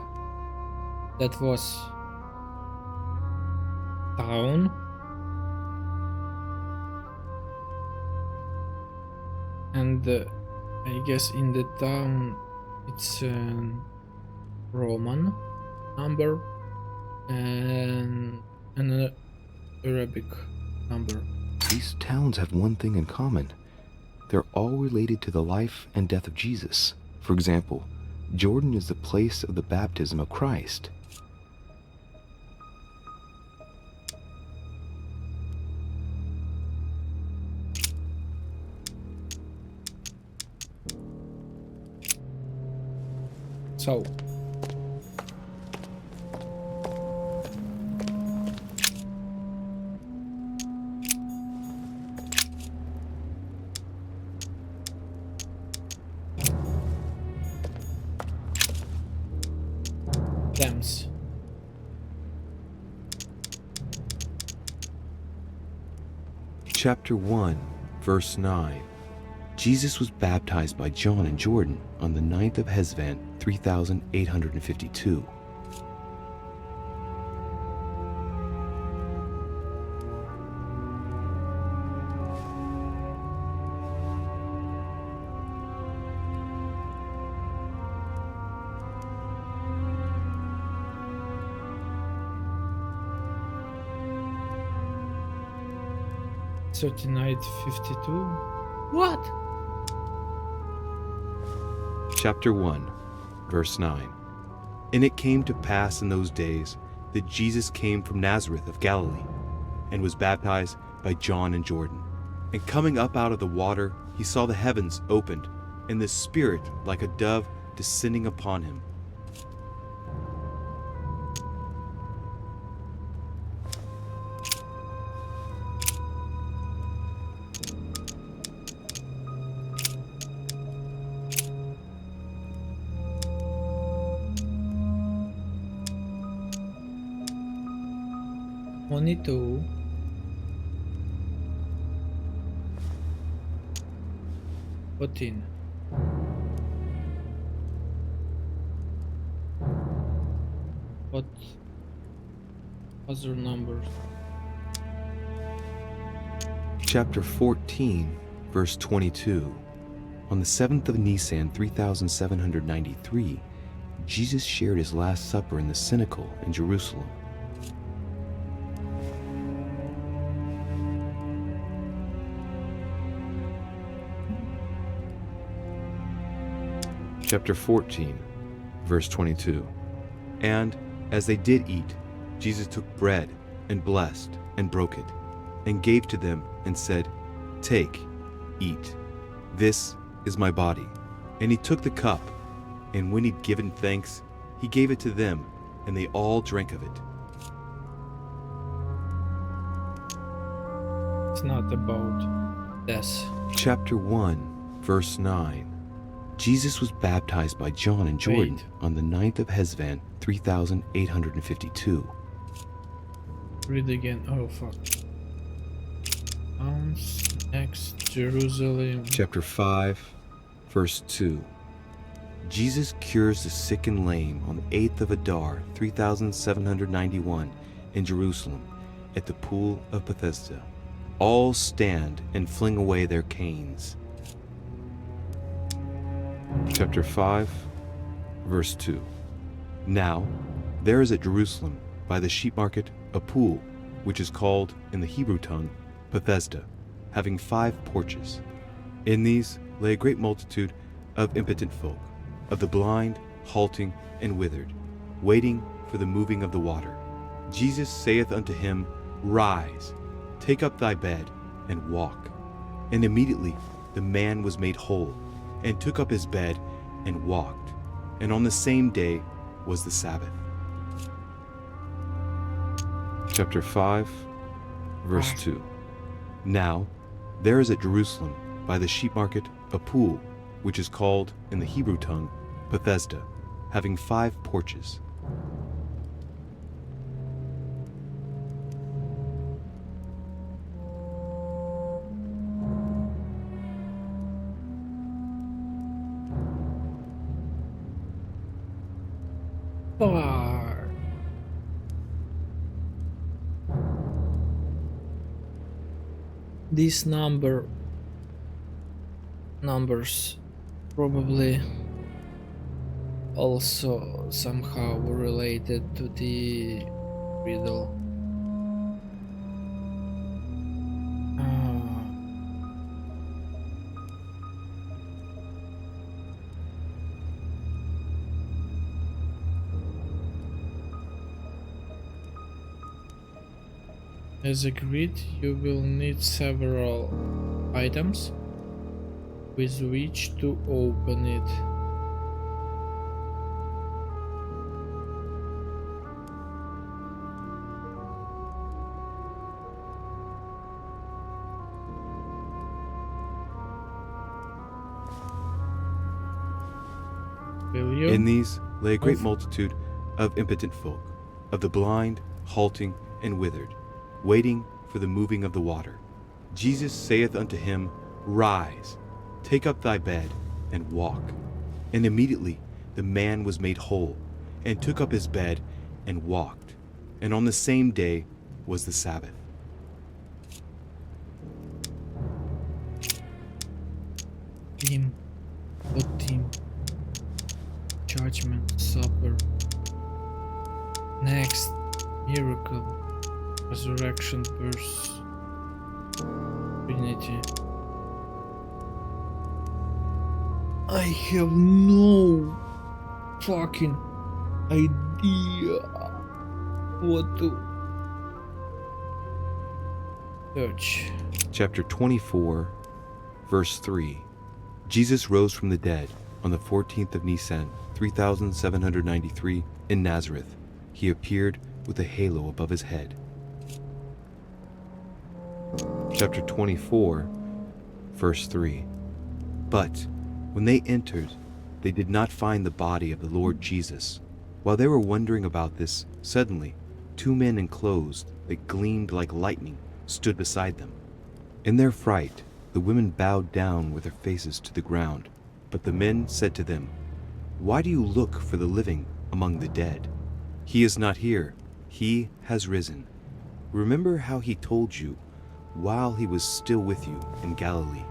Speaker 1: That was town. And I guess in the town it's Roman number and an Arabic number.
Speaker 2: These towns have one thing in common. They're all related to the life and death of Jesus. For example, Jordan is the place of the baptism of Christ.
Speaker 1: So. Thames.
Speaker 2: Chapter 1, verse 9. Jesus was baptized by John in Jordan on the 9th of Hesvan, 3852.
Speaker 1: Night 52. What?
Speaker 2: Chapter 1, verse 9. And it came to pass in those days that Jesus came from Nazareth of Galilee, and was baptized by John in Jordan. And coming up out of the water, he saw the heavens opened, and the Spirit like a dove descending upon him.
Speaker 1: Monito. Put in. What other numbers?
Speaker 2: Chapter 14, verse 22. On the 7th of Nisan, 3793, Jesus shared his Last Supper in the cenacle in Jerusalem. Chapter 14, verse 22. And as they did eat, Jesus took bread and blessed and broke it, and gave to them and said, "Take, eat. This is my body." And he took the cup, and when he'd given thanks, he gave it to them, and they all drank of it.
Speaker 1: It's not about this.
Speaker 2: Chapter 1, verse 9. Jesus was baptized by John in Jordan on the 9th of Hesvan, 3852.
Speaker 1: Read again. Oh, fuck. Next, Jerusalem.
Speaker 2: Chapter 5, verse 2. Jesus cures the sick and lame on the 8th of Adar, 3791, in Jerusalem, at the pool of Bethesda. All stand and fling away their canes. Chapter 5, verse 2. Now, there is at Jerusalem, by the sheep market, a pool, which is called, in the Hebrew tongue, Bethesda, having 5 porches. In these lay a great multitude of impotent folk, of the blind, halting, and withered, waiting for the moving of the water. Jesus saith unto him, Rise, take up thy bed, and walk. And immediately the man was made whole, and took up his bed, and walked. And on the same day was the Sabbath. Chapter 5, verse 2. Now, there is at Jerusalem, by the sheep market, a pool, which is called, in the Hebrew tongue, Bethesda, having 5 porches.
Speaker 1: Bar. These numbers probably also somehow related to the riddle. As agreed, you will need several items with which to open it. Will you?
Speaker 2: In these lay a great
Speaker 1: Of-
Speaker 2: multitude of impotent folk, of the blind, halting, and withered, waiting for the moving of the water. Jesus saith unto him, Rise, take up thy bed, and walk. And immediately the man was made whole, and took up his bed, and walked. And on the same day was the Sabbath.
Speaker 1: Team. What team? Judgment, supper. Next, miracle, resurrection, verse, Trinity. I have no fucking idea what to search.
Speaker 2: Chapter 24, verse 3. Jesus rose from the dead on the 14th of Nisan, 3793, in Nazareth. He appeared with a halo above his head. Chapter 24, verse 3. But when they entered, they did not find the body of the Lord Jesus. While they were wondering about this, suddenly 2 men in clothes that gleamed like lightning stood beside them. In their fright, the women bowed down with their faces to the ground. But the men said to them, Why do you look for the living among the dead? He is not here, he has risen. Remember how he told you while he was still with you in Galilee.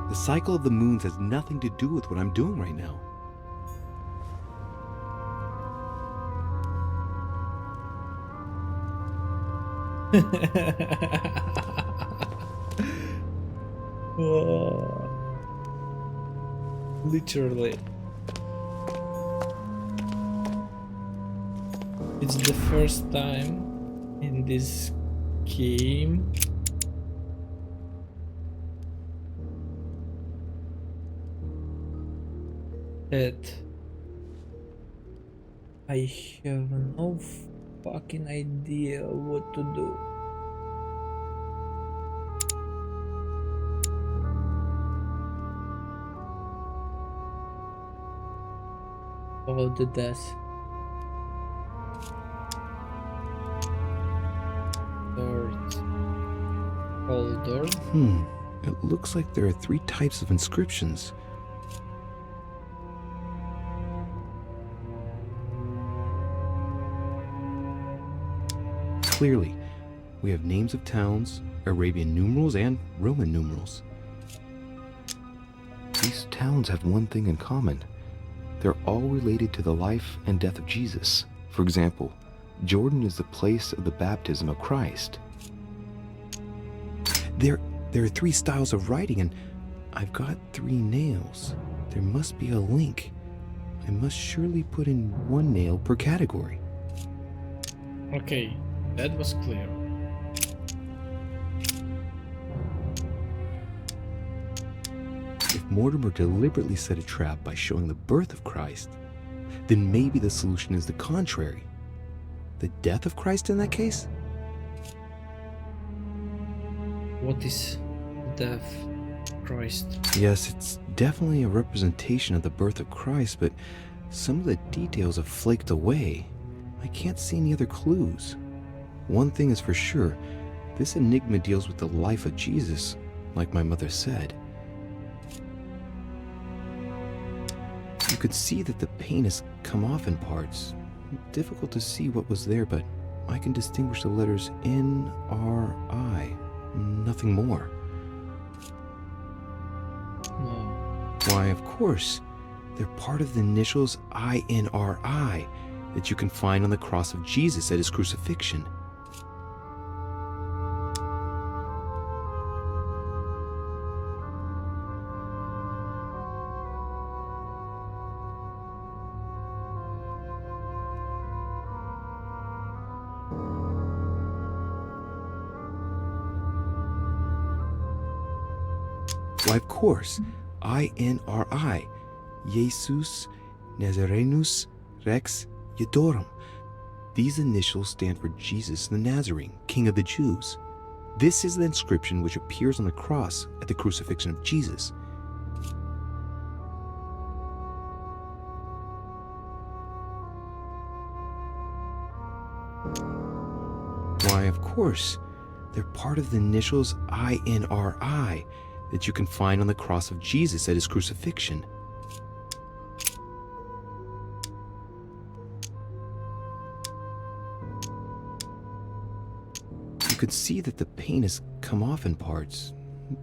Speaker 2: The cycle of the moons has nothing to do with what I'm doing right now.
Speaker 1: Whoa. Literally. It's the first time in this game that I have no fucking idea what to do. Follow the death. Doors. Hold door.
Speaker 2: It looks like there are 3 types of inscriptions. Clearly, we have names of towns, Arabian numerals, and Roman numerals. These towns have one thing in common. They're all related to the life and death of Jesus. For example, Jordan is the place of the baptism of Christ. There are 3 styles of writing, and I've got 3 nails. There must be a link. I must surely put in 1 nail per category.
Speaker 1: Okay, that was clear.
Speaker 2: If Mortimer deliberately set a trap by showing the birth of Christ, then maybe the solution is the contrary. The death of Christ in that case?
Speaker 1: What is death, Christ?
Speaker 2: Yes, it's definitely a representation of the birth of Christ, but some of the details have flaked away. I can't see any other clues. One thing is for sure, this enigma deals with the life of Jesus, like my mother said. You could see that the paint has come off in parts. Difficult to see what was there, but I can distinguish the letters N-R-I. Nothing more.
Speaker 1: No.
Speaker 2: Why, of course. They're part of the initials I-N-R-I that you can find on the cross of Jesus at his crucifixion. Why, of course, INRI, Jesus Nazarenus Rex Eudorum. These initials stand for Jesus the Nazarene, King of the Jews. This is the inscription which appears on the cross at the crucifixion of Jesus. Why, of course, they're part of the initials INRI that you can find on the cross of Jesus at his crucifixion. You could see that the paint has come off in parts.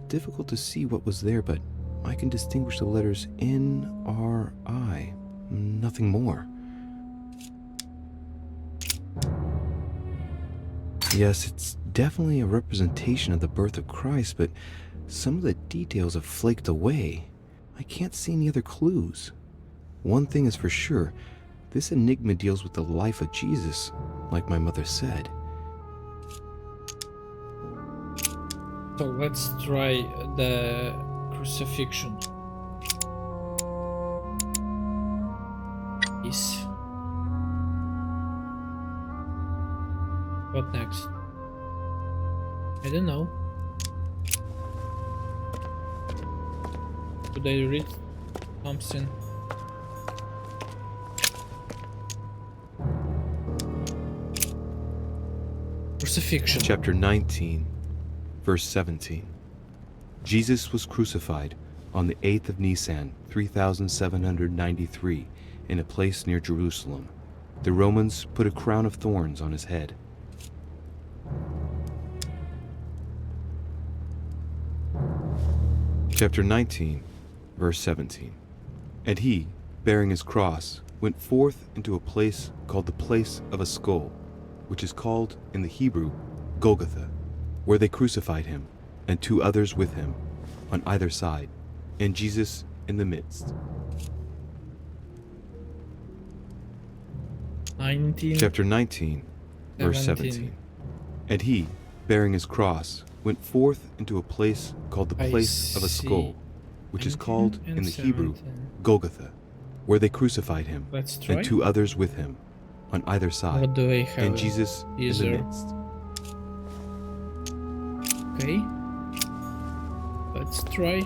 Speaker 2: Difficult to see what was there, but I can distinguish the letters NRI. Nothing more. Yes, it's definitely a representation of the birth of Christ, but some of the details have flaked away. I can't see any other clues. One thing is for sure, this enigma deals with the life of Jesus, like my mother said.
Speaker 1: So let's try the crucifixion. Yes. What next? I don't know. Should I read something? Crucifixion.
Speaker 2: Chapter 19, verse 17. Jesus was crucified on the 8th of Nisan, 3793, in a place near Jerusalem. The Romans put a crown of thorns on his head. Chapter 19, verse 17. And he, bearing his cross, went forth into a place called the place of a skull, which is called in the Hebrew Golgotha, where they crucified him, and 2 others with him, on either side, and Jesus in the midst.
Speaker 1: 19.
Speaker 2: Chapter 19, verse 17. And he, bearing his cross, went forth into a place called the place of a skull, which is called in the Hebrew Golgotha, where they crucified him,
Speaker 1: Let's try.
Speaker 2: and 2 others with him, on either side,
Speaker 1: What do I have?
Speaker 2: and Jesus in the
Speaker 1: User.
Speaker 2: midst.
Speaker 1: Okay. Let's try.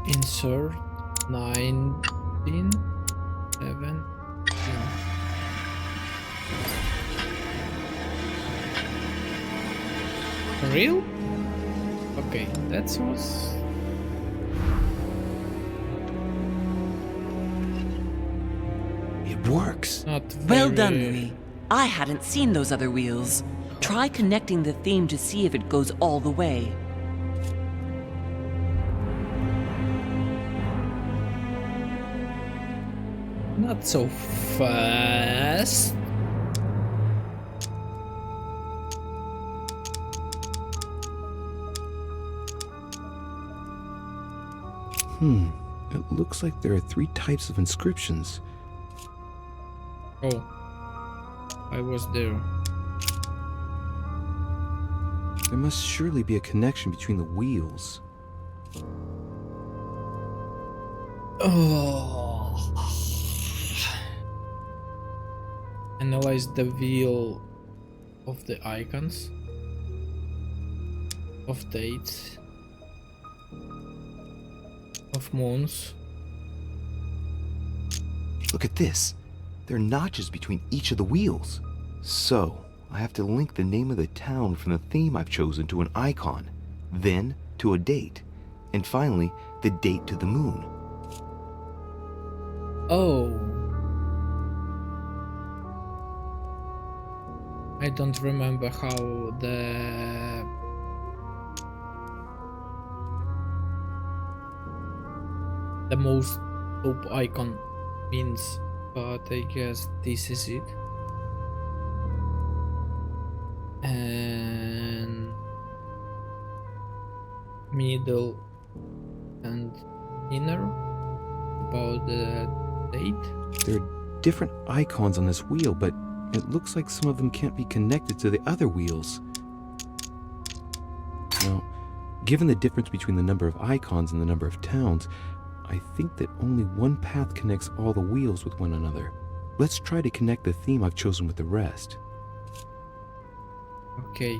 Speaker 1: Insert 19, 17. For real? Okay, that was.
Speaker 2: It works.
Speaker 1: Not
Speaker 9: Well
Speaker 1: very-
Speaker 9: done, Louis. I hadn't seen those other wheels. Try connecting the theme to see if it goes all the way.
Speaker 1: Not so fast.
Speaker 2: It looks like there are 3 types of inscriptions.
Speaker 1: Oh, I was there.
Speaker 2: There must surely be a connection between the wheels.
Speaker 1: Oh. Analyze the wheel of the icons, of dates, of moons.
Speaker 7: Look at this. There are notches between each of the wheels. So, I have to link the name of the town from the theme I've chosen to an icon, then to a date, and finally, the date to the moon.
Speaker 1: Oh. I don't remember how the most top icon means, but I guess this is it. And middle and inner about the date.
Speaker 2: There are different icons on this wheel, but it looks like some of them can't be connected to the other wheels. Now, given the difference between the number of icons and the number of towns, I think that only one path connects all the wheels with one another. Let's try to connect the theme I've chosen with the rest.
Speaker 1: Okay.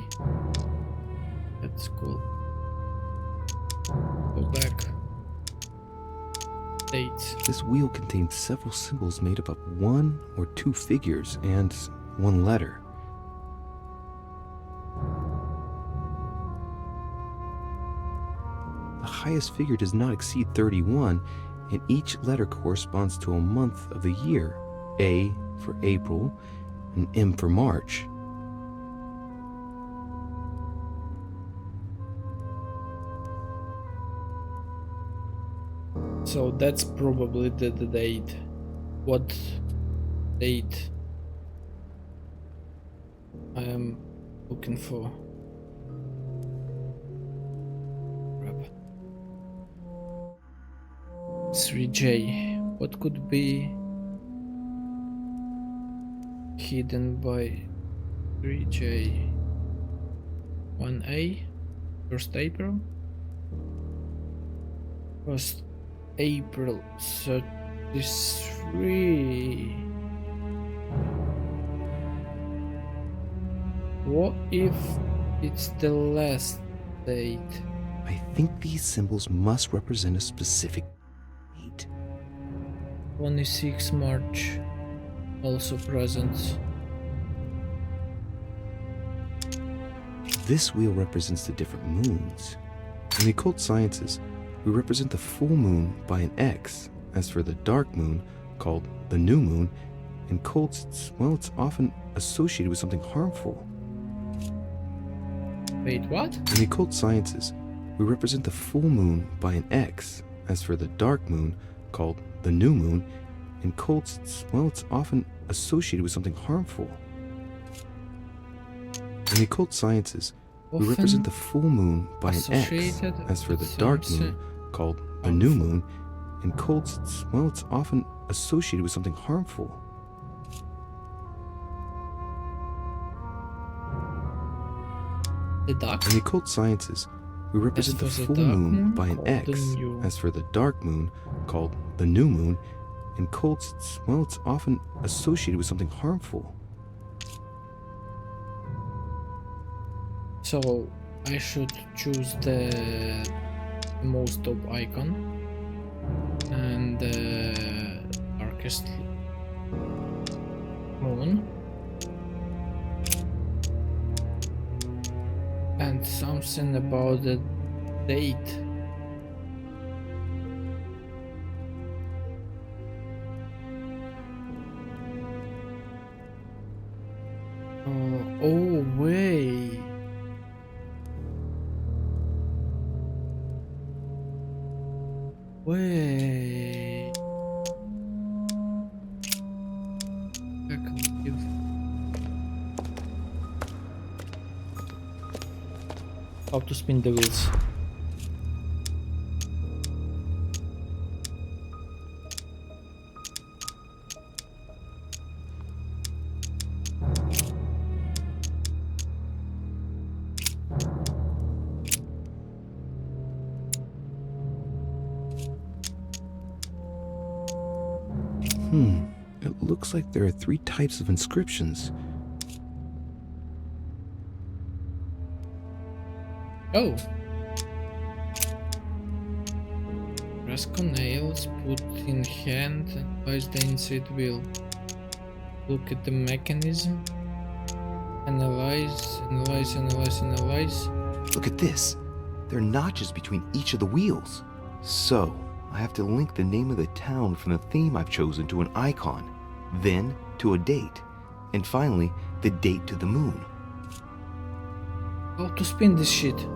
Speaker 1: That's cool. Go back. Dates.
Speaker 2: This wheel contains several symbols made up of 1 or 2 figures and 1 letter. The highest figure does not exceed 31, and each letter corresponds to a month of the year. A for April, and M for March.
Speaker 1: So that's probably the date. What date I am looking for? Crap. 3J. What could be hidden by 3J? 1A? 1st April? 1st April 33. What if it's the last date?
Speaker 2: I think these symbols must represent a specific date.
Speaker 1: 26 March. Also present.
Speaker 2: This wheel represents the different moons. In the occult sciences, we represent the full moon by an X. As for the dark moon, called the new moon, in cults, it's often associated with something harmful.
Speaker 1: Wait, what?
Speaker 2: In the occult sciences, we represent the full moon by an X. As for the dark moon, called the new moon, in cults, it's often associated with something harmful. In the occult sciences, we represent the full moon by an X. As for the dark moon, called the new moon, in cults, it's often associated with something harmful.
Speaker 1: The dark?
Speaker 2: In the occult sciences, we represent the full moon by an X. As for the dark moon, called the new moon, in cults, it's often associated with something harmful.
Speaker 1: So I should choose the most top icon and the darkest moon and something about the date. Oh way. Way. I can give. How to spin the wheels.
Speaker 2: It looks like there are 3 types of inscriptions.
Speaker 1: Oh. Rascal nails put in hand and place the inside wheel. Look at the mechanism. Analyze.
Speaker 7: Look at this. There are notches between each of the wheels. So, I have to link the name of the town from the theme I've chosen to an icon, then to a date, and finally, the date to the moon.
Speaker 1: How to spin this shit?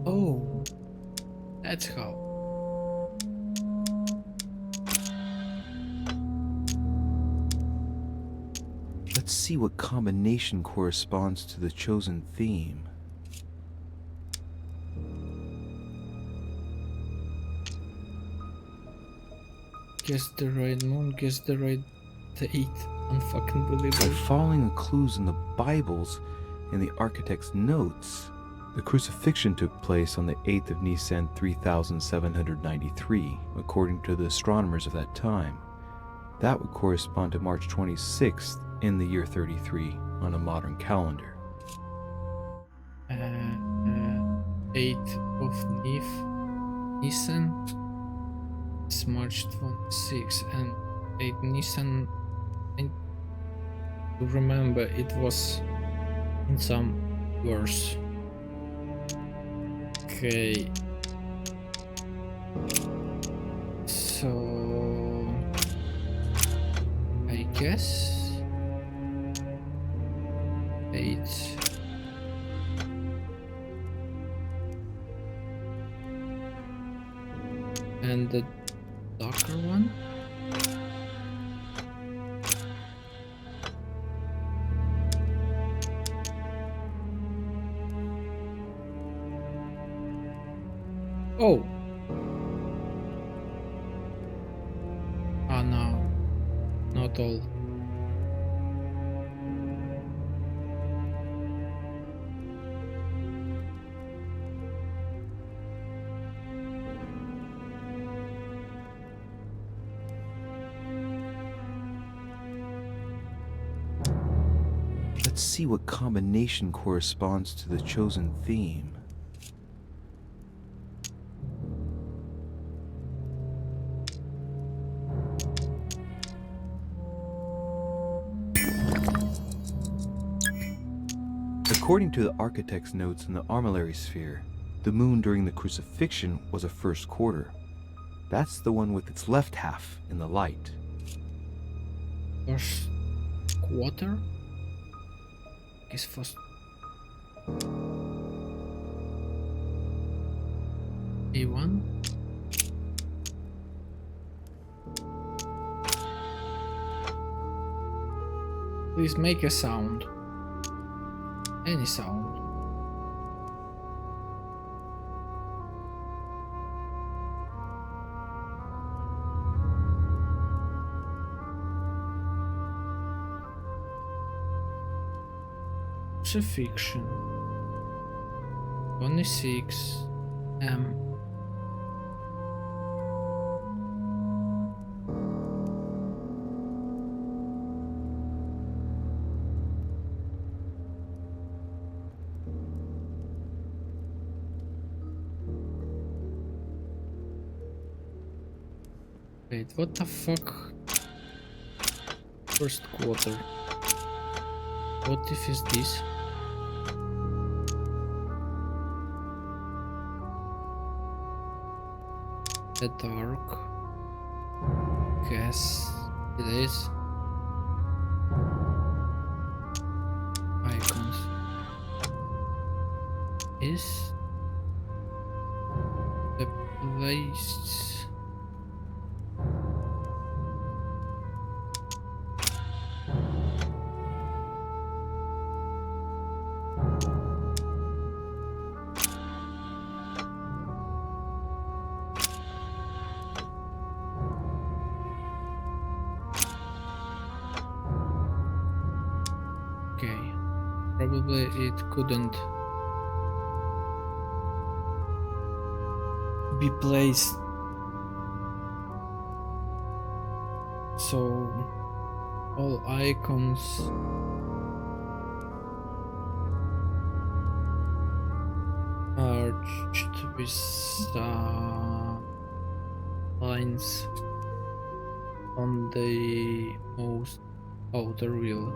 Speaker 1: Oh, that's how.
Speaker 7: Let's see what combination corresponds to the chosen theme.
Speaker 1: Guess the right moon, guess the right date. Unfucking
Speaker 2: By
Speaker 1: believable.
Speaker 2: following the clues in the Bibles and the architect's notes, the crucifixion took place on the 8th of Nisan 3793, according to the astronomers of that time. That would correspond to March 26th in the year 33 on a modern calendar.
Speaker 1: 8th of Nisan is March 26, and 8 Nisan, I remember it was in some verse. Okay. So I guess 8. And the darker one? Oh! Ah, no. Not all.
Speaker 2: Let's see what combination corresponds to the chosen theme. According to the architect's notes in the armillary sphere, the moon during the crucifixion was a first quarter. That's the one with its left half in the light.
Speaker 1: First quarter? Guess first. A1? Please make a sound. Any sound. Crucifixion. 26 M. Wait, what the fuck? First quarter. What if is this? The dark. Guess it is. Icons. Is the place. Okay, probably it couldn't be placed, so all icons merged with lines on the most outer wheel.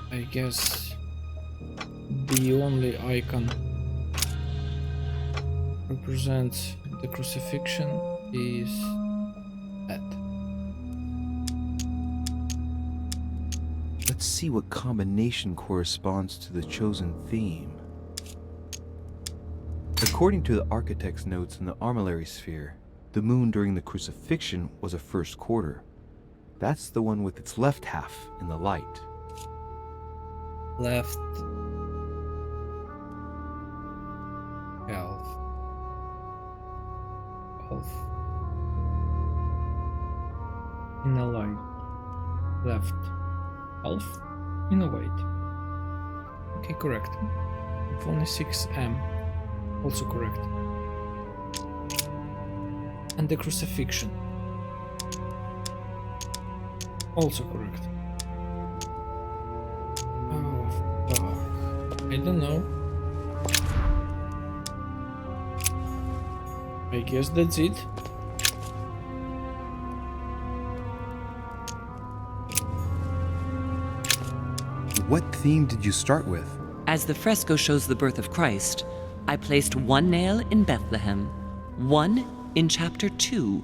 Speaker 1: I guess the only icon represents the crucifixion is that.
Speaker 2: Let's see what combination corresponds to the chosen theme.
Speaker 7: According to the architect's notes in the armillary sphere, the moon during the crucifixion was a first quarter. That's the one with its left half in the light.
Speaker 1: Left half. Half. In a light. Left half in a white. Okay, correct. 26M. Also correct. And the crucifixion. Also correct. Oh, fuck. I don't know. I guess that's it.
Speaker 7: What theme did you start with?
Speaker 9: As the fresco shows the birth of Christ, I placed one nail in Bethlehem, one in chapter 2,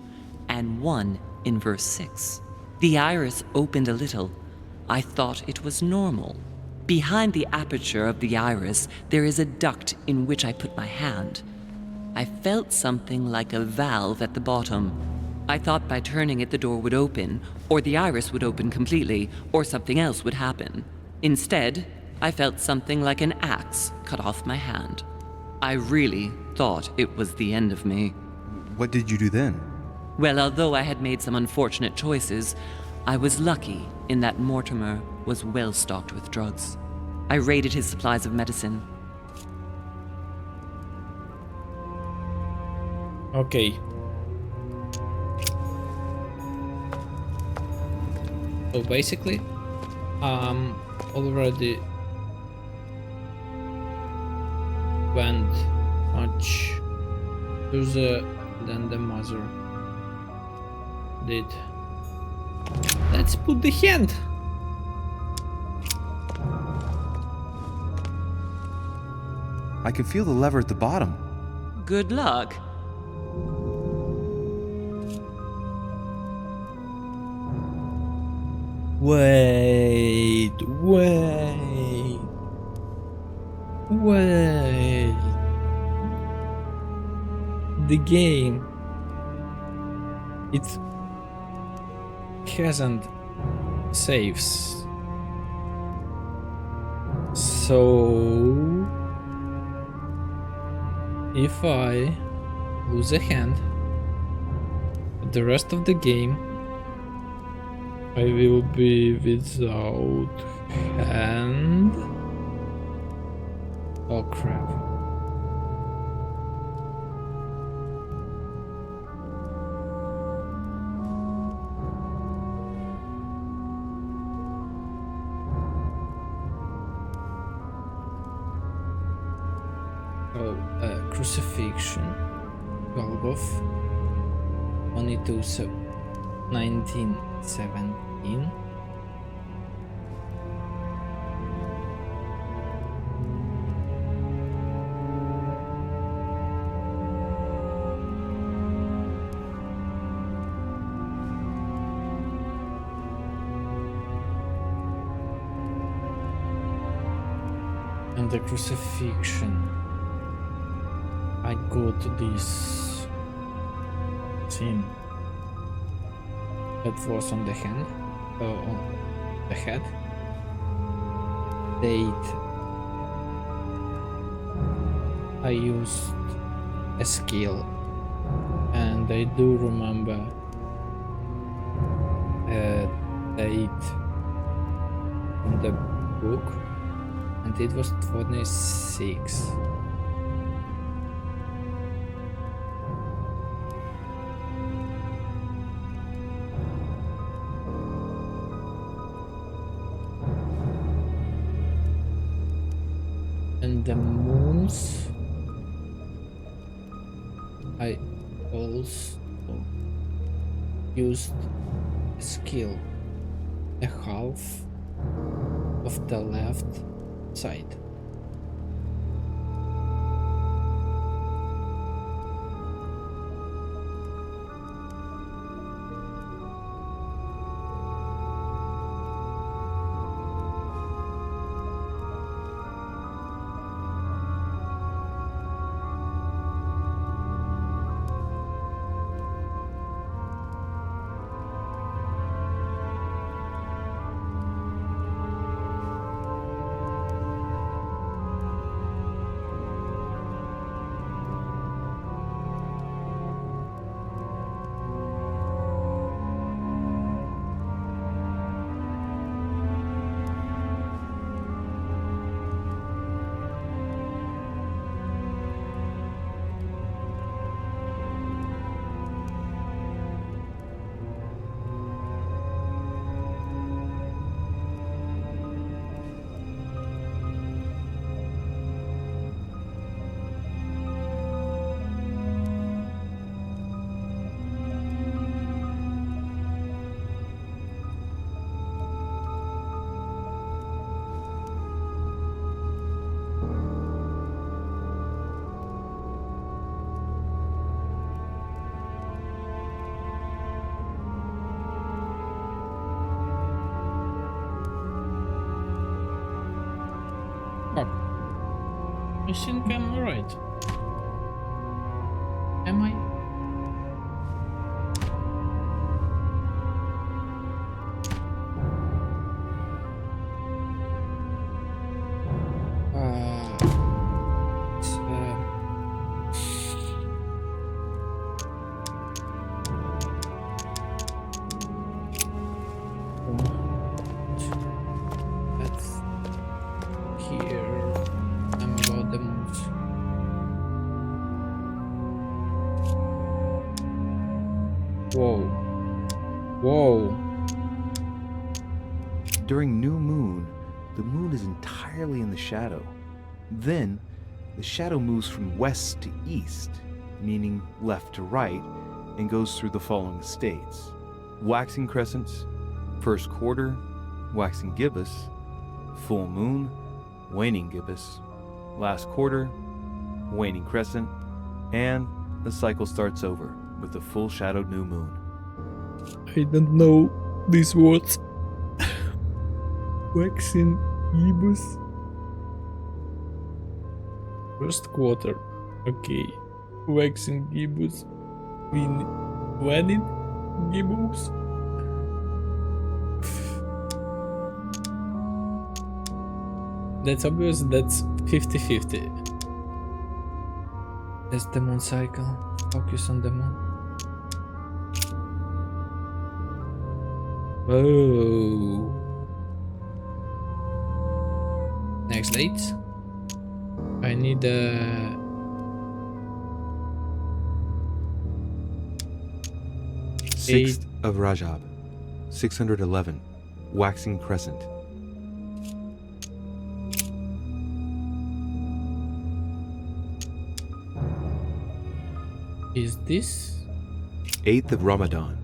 Speaker 9: and one in verse 6. The iris opened a little. I thought it was normal. Behind the aperture of the iris, there is a duct in which I put my hand. I felt something like a valve at the bottom. I thought by turning it the door would open, or the iris would open completely, or something else would happen. Instead, I felt something like an axe cut off my hand. I really thought it was the end of me.
Speaker 7: What did you do then?
Speaker 9: Well, although I had made some unfortunate choices, I was lucky in that Mortimer was well stocked with drugs. I raided his supplies of medicine.
Speaker 1: Okay. So basically, already went much further than the mother did. Let's put the hand.
Speaker 7: I can feel the lever at the bottom.
Speaker 9: Good luck.
Speaker 1: Wait. The game. It hasn't saves. So if I lose a hand, the rest of the game I will be without hand. Oh crap. Oh, crucifixion. Golgoth. 1917. And the crucifixion. I got this scene that was on the hand, on the head. Date. I used a skill, and I do remember a date from the book, and it was 26. And the moons, I also used a skill, a half of the left side. I think I'm right. Am I? It's, that's here. I'm about the moves. Whoa. Whoa.
Speaker 7: During new moon, the moon is entirely in the shadow. Then, the shadow moves from west to east, meaning left to right, and goes through the following states: waxing crescents, first quarter, waxing gibbous, full moon, waning gibbous, last quarter, waning crescent, and the cycle starts over with the full shadowed new moon.
Speaker 1: I don't know these words. Waxing gibbous. First quarter. Okay. Waxing gibbous. Waning gibbous. That's obvious, that's 50-50. That's the moon cycle. Focus on the moon. Oh. Next date. I need a
Speaker 2: 6th of Rajab, 611, waxing crescent.
Speaker 1: Is this
Speaker 2: 8th of Ramadan,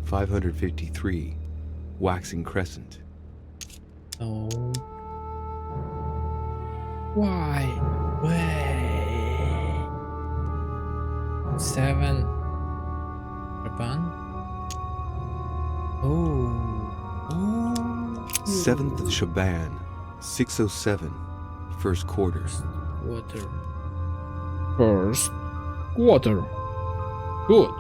Speaker 2: 553, waxing crescent.
Speaker 1: no? Why? Way 7 Japan. Oh.
Speaker 2: 7th of Shaban, 607, first quarter.
Speaker 1: Quarter. First quarter. Good.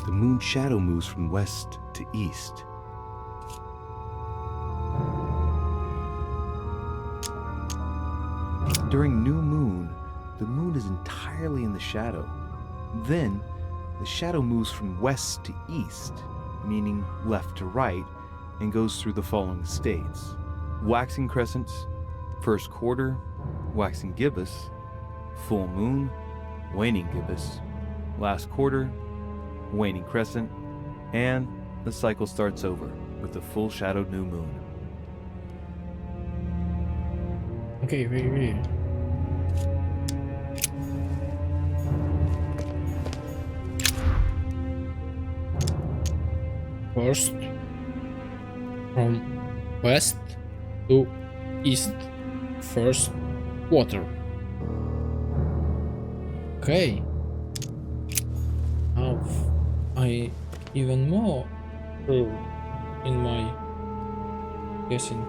Speaker 2: The moon shadow moves from west to east.
Speaker 7: During new moon, the moon is entirely in the shadow. Then, the shadow moves from west to east, meaning left to right, and goes through the following states: waxing crescents, first quarter, waxing gibbous, full moon, waning gibbous, last quarter, waning crescent, and the cycle starts over with the full shadowed new moon.
Speaker 1: Okay, wait. First, from west to east, first quarter. Okay. Now I even more in my guessing.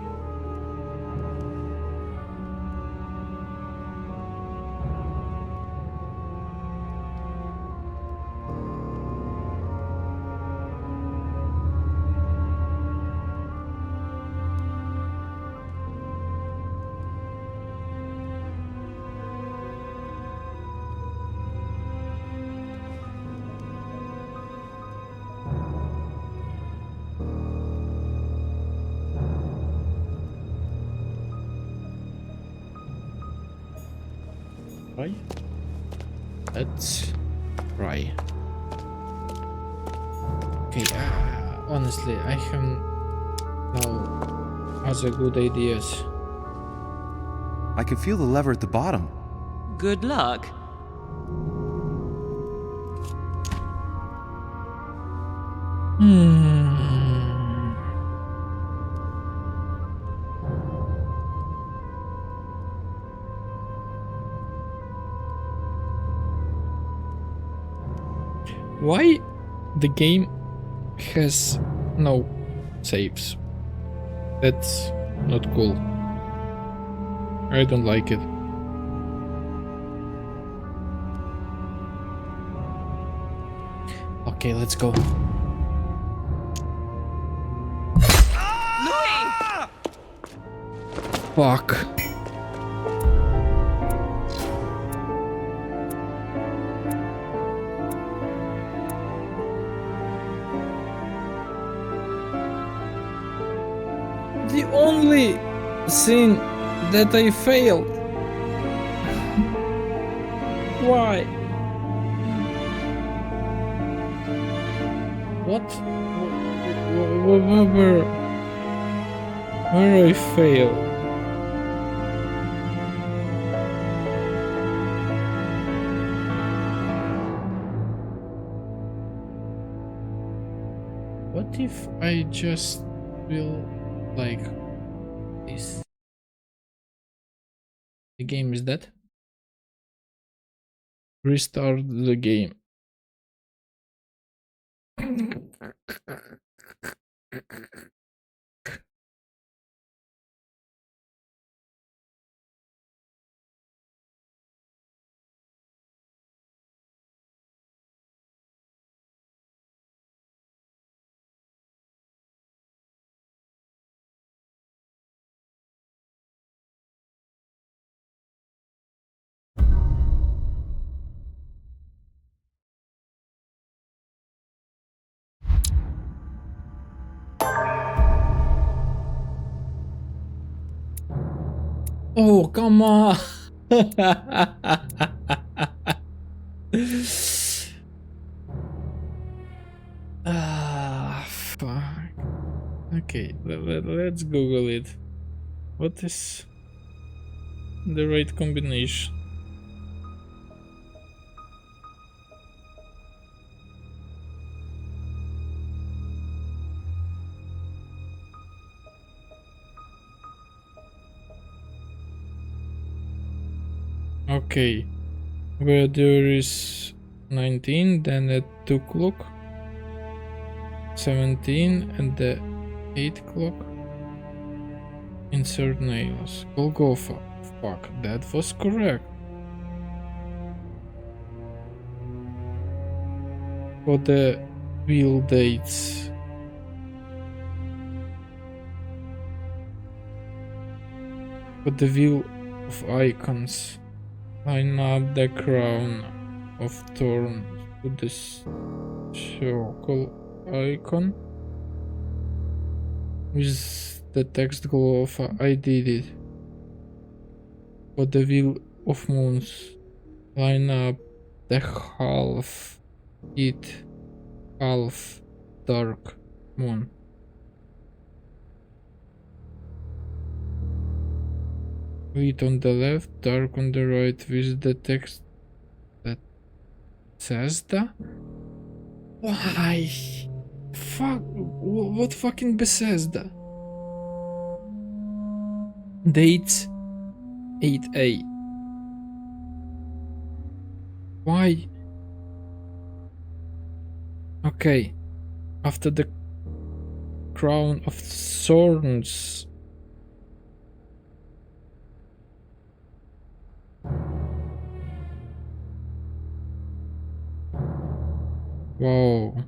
Speaker 1: Right? Let's try. Okay, honestly, I have no other good ideas.
Speaker 7: I can feel the lever at the bottom.
Speaker 9: Good luck.
Speaker 1: Why the game has no saves? That's Not cool. I don't like it. Okay, let's go. Fuck. The only thing that I failed. Why? What? Where I failed? What if I just will like this? The game is dead. Restart the game. Oh, come on. Ah, fuck. Okay, let's Google it. What is the right combination? Okay, where there is 19, then at 2 o'clock, 17, and the 8 o'clock. Insert nails. Golgotha. Fuck, that was correct. For the wheel dates. For the wheel of icons. Line up the crown of thorns to the circle icon with the text Golgotha. I did it. For the wheel of moons, line up the half it, half dark moon. Light on the left, dark on the right, with the text that says that. Why? Fuck, what fucking Bethesda? Dates 8A. Why? Okay, after the crown of thorns. Whoa.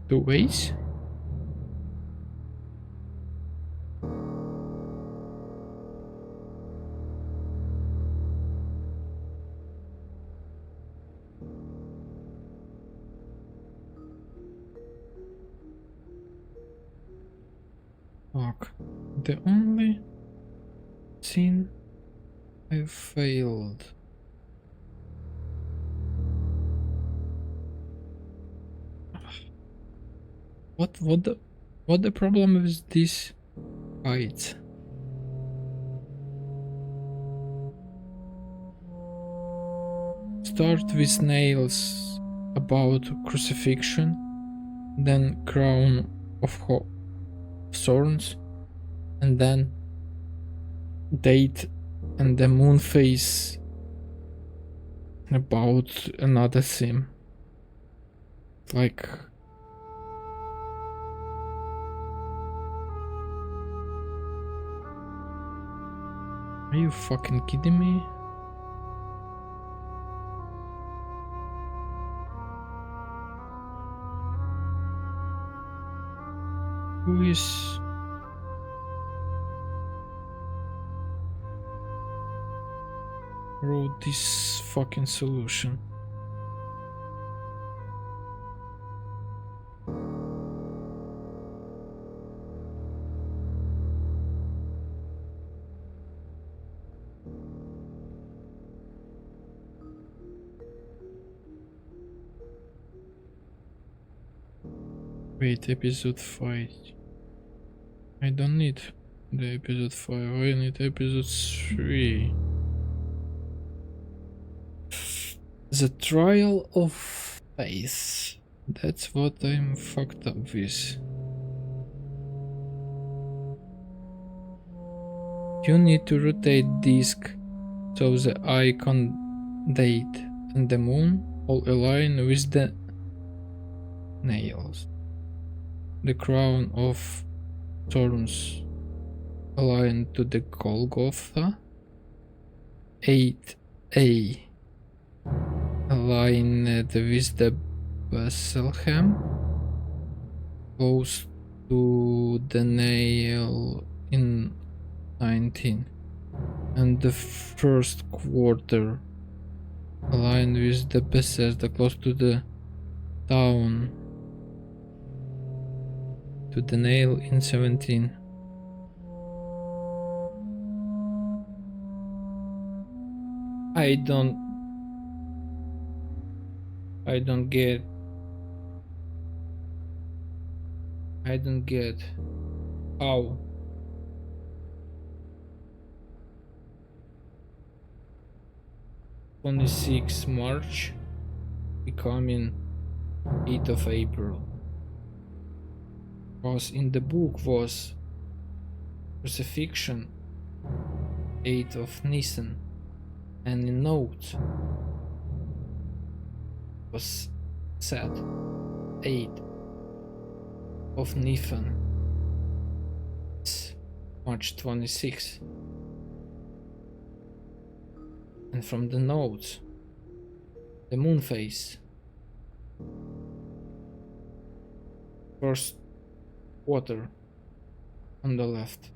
Speaker 1: Two ways? Fuck. The only thing I failed. What the problem with this fight? Start with nails about crucifixion, then crown of thorns, and then date and the moon phase about another theme. Like, are you fucking kidding me? Who is wrote this fucking solution? Wait, episode 5. I don't need the episode 5, I need episode 3. The Trial of Faith. That's what I'm fucked up with. You need to rotate disk so the icon, date, and the moon all align with the nails. The crown of thorns aligned to the Golgotha. 8A aligned with the Bethlehem, close to the nail in 19, and the first quarter aligned with the Bethesda, close to the town, to the nail in 17. I don't get. How. 26 March becoming 8th of April. Because in the book was crucifixion 8th of Nisan, and in notes was said 8th of Nisan. It's March 26. And from the notes, the moon phase, first quarter on the left.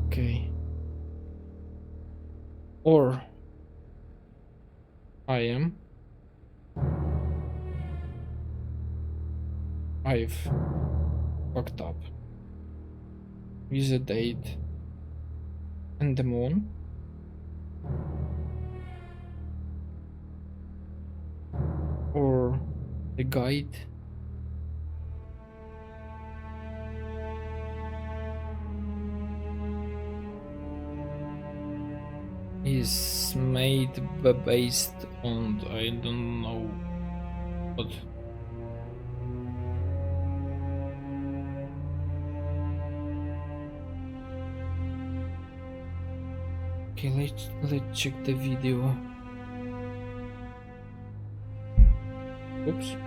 Speaker 1: Okay. Or I've fucked up with the date and the moon. Or the guide. Is made based on I don't know what. Okay, let's check the video. Oops. Okay.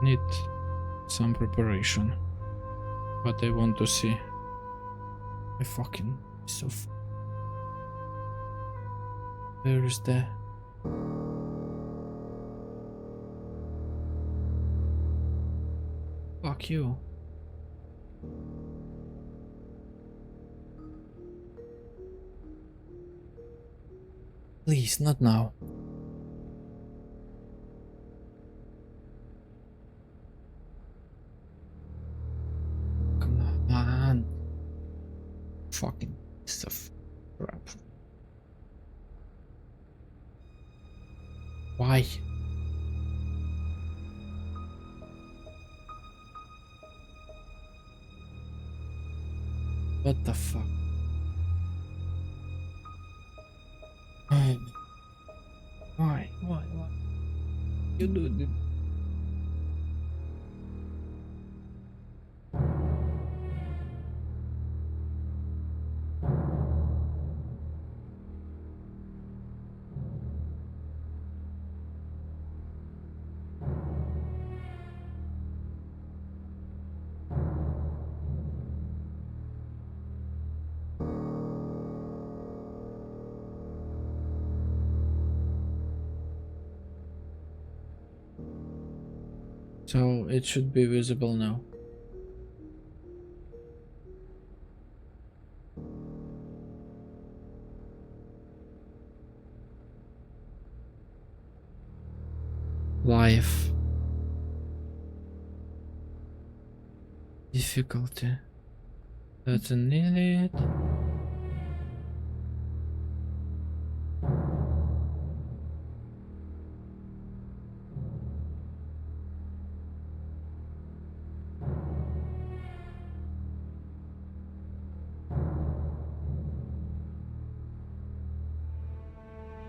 Speaker 1: Need some preparation. But I want to see a fucking stuff. Where is the fuck you? Please, not now. Come on. Fucking stuff. Crap. Why? What the fuck? Why? Why? You do this? So it should be visible now. Life. Difficulty. Doesn't need it.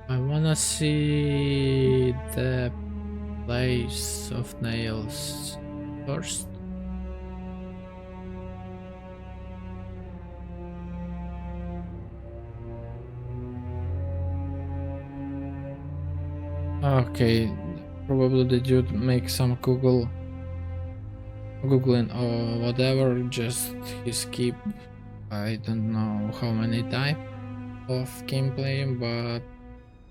Speaker 1: I wanna see the place of nails first. Okay, probably the dude make some googling or whatever, just he skip I don't know how many type of gameplay, but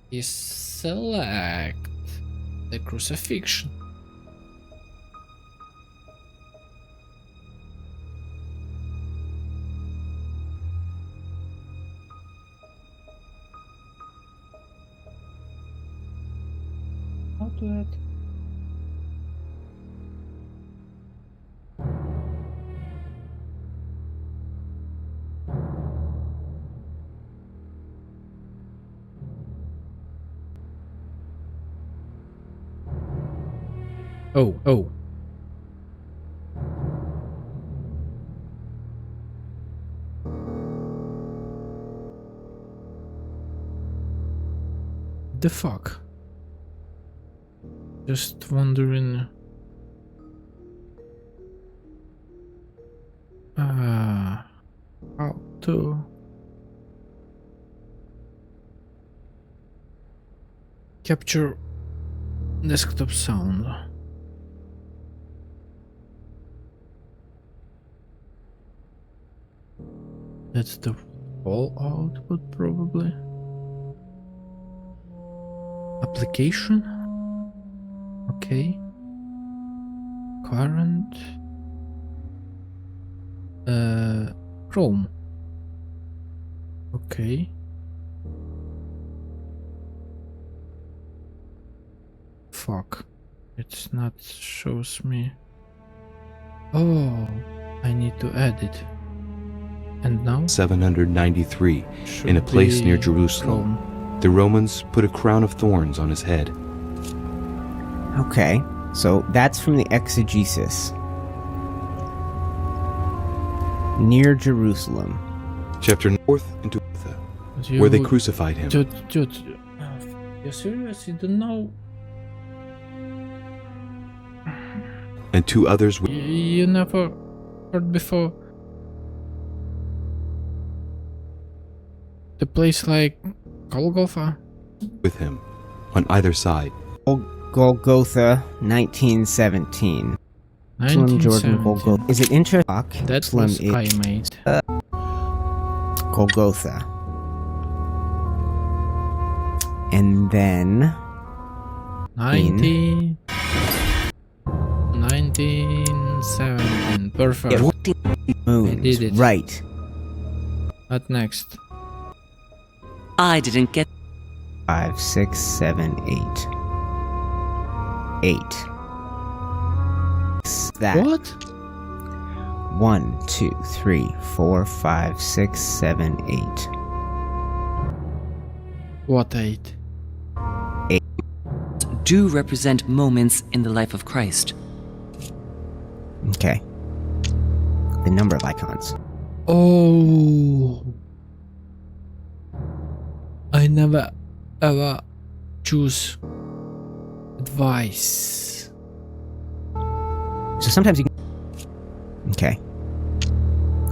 Speaker 1: he select the crucifixion. How do that? Oh. The fuck? Just wondering. How to capture desktop sound. That's the whole output, probably. Application. Okay. Current. Chrome. Okay. Fuck. It's not shows me. Oh, I need to add it. And now?
Speaker 2: 793, in a place near Jerusalem. The Romans put a crown of thorns on his head.
Speaker 10: Okay, so that's from the exegesis. Near Jerusalem.
Speaker 2: Chapter north into where they crucified him.
Speaker 1: Dude, you serious? You don't know?
Speaker 2: And two others
Speaker 1: You never heard before? The place like Golgotha?
Speaker 2: With him, on either side.
Speaker 10: Golgotha, 1917. Slim Jordan Golgotha. Is it interesting?
Speaker 1: That's
Speaker 10: Slim
Speaker 1: I made.
Speaker 10: Golgotha. And then
Speaker 1: 1917. Perfect.
Speaker 10: Moons.
Speaker 1: I did it.
Speaker 10: Right.
Speaker 1: What next?
Speaker 9: I didn't get
Speaker 10: 5, 6, 7, 8. 8. That.
Speaker 1: What?
Speaker 10: 1, 2, 3, 4, 5, 6, 7, 8.
Speaker 1: What 8?
Speaker 9: do represent moments in the life of Christ.
Speaker 10: Okay. The number of icons.
Speaker 1: Oh, I never ever choose advice.
Speaker 10: So sometimes you can... Okay.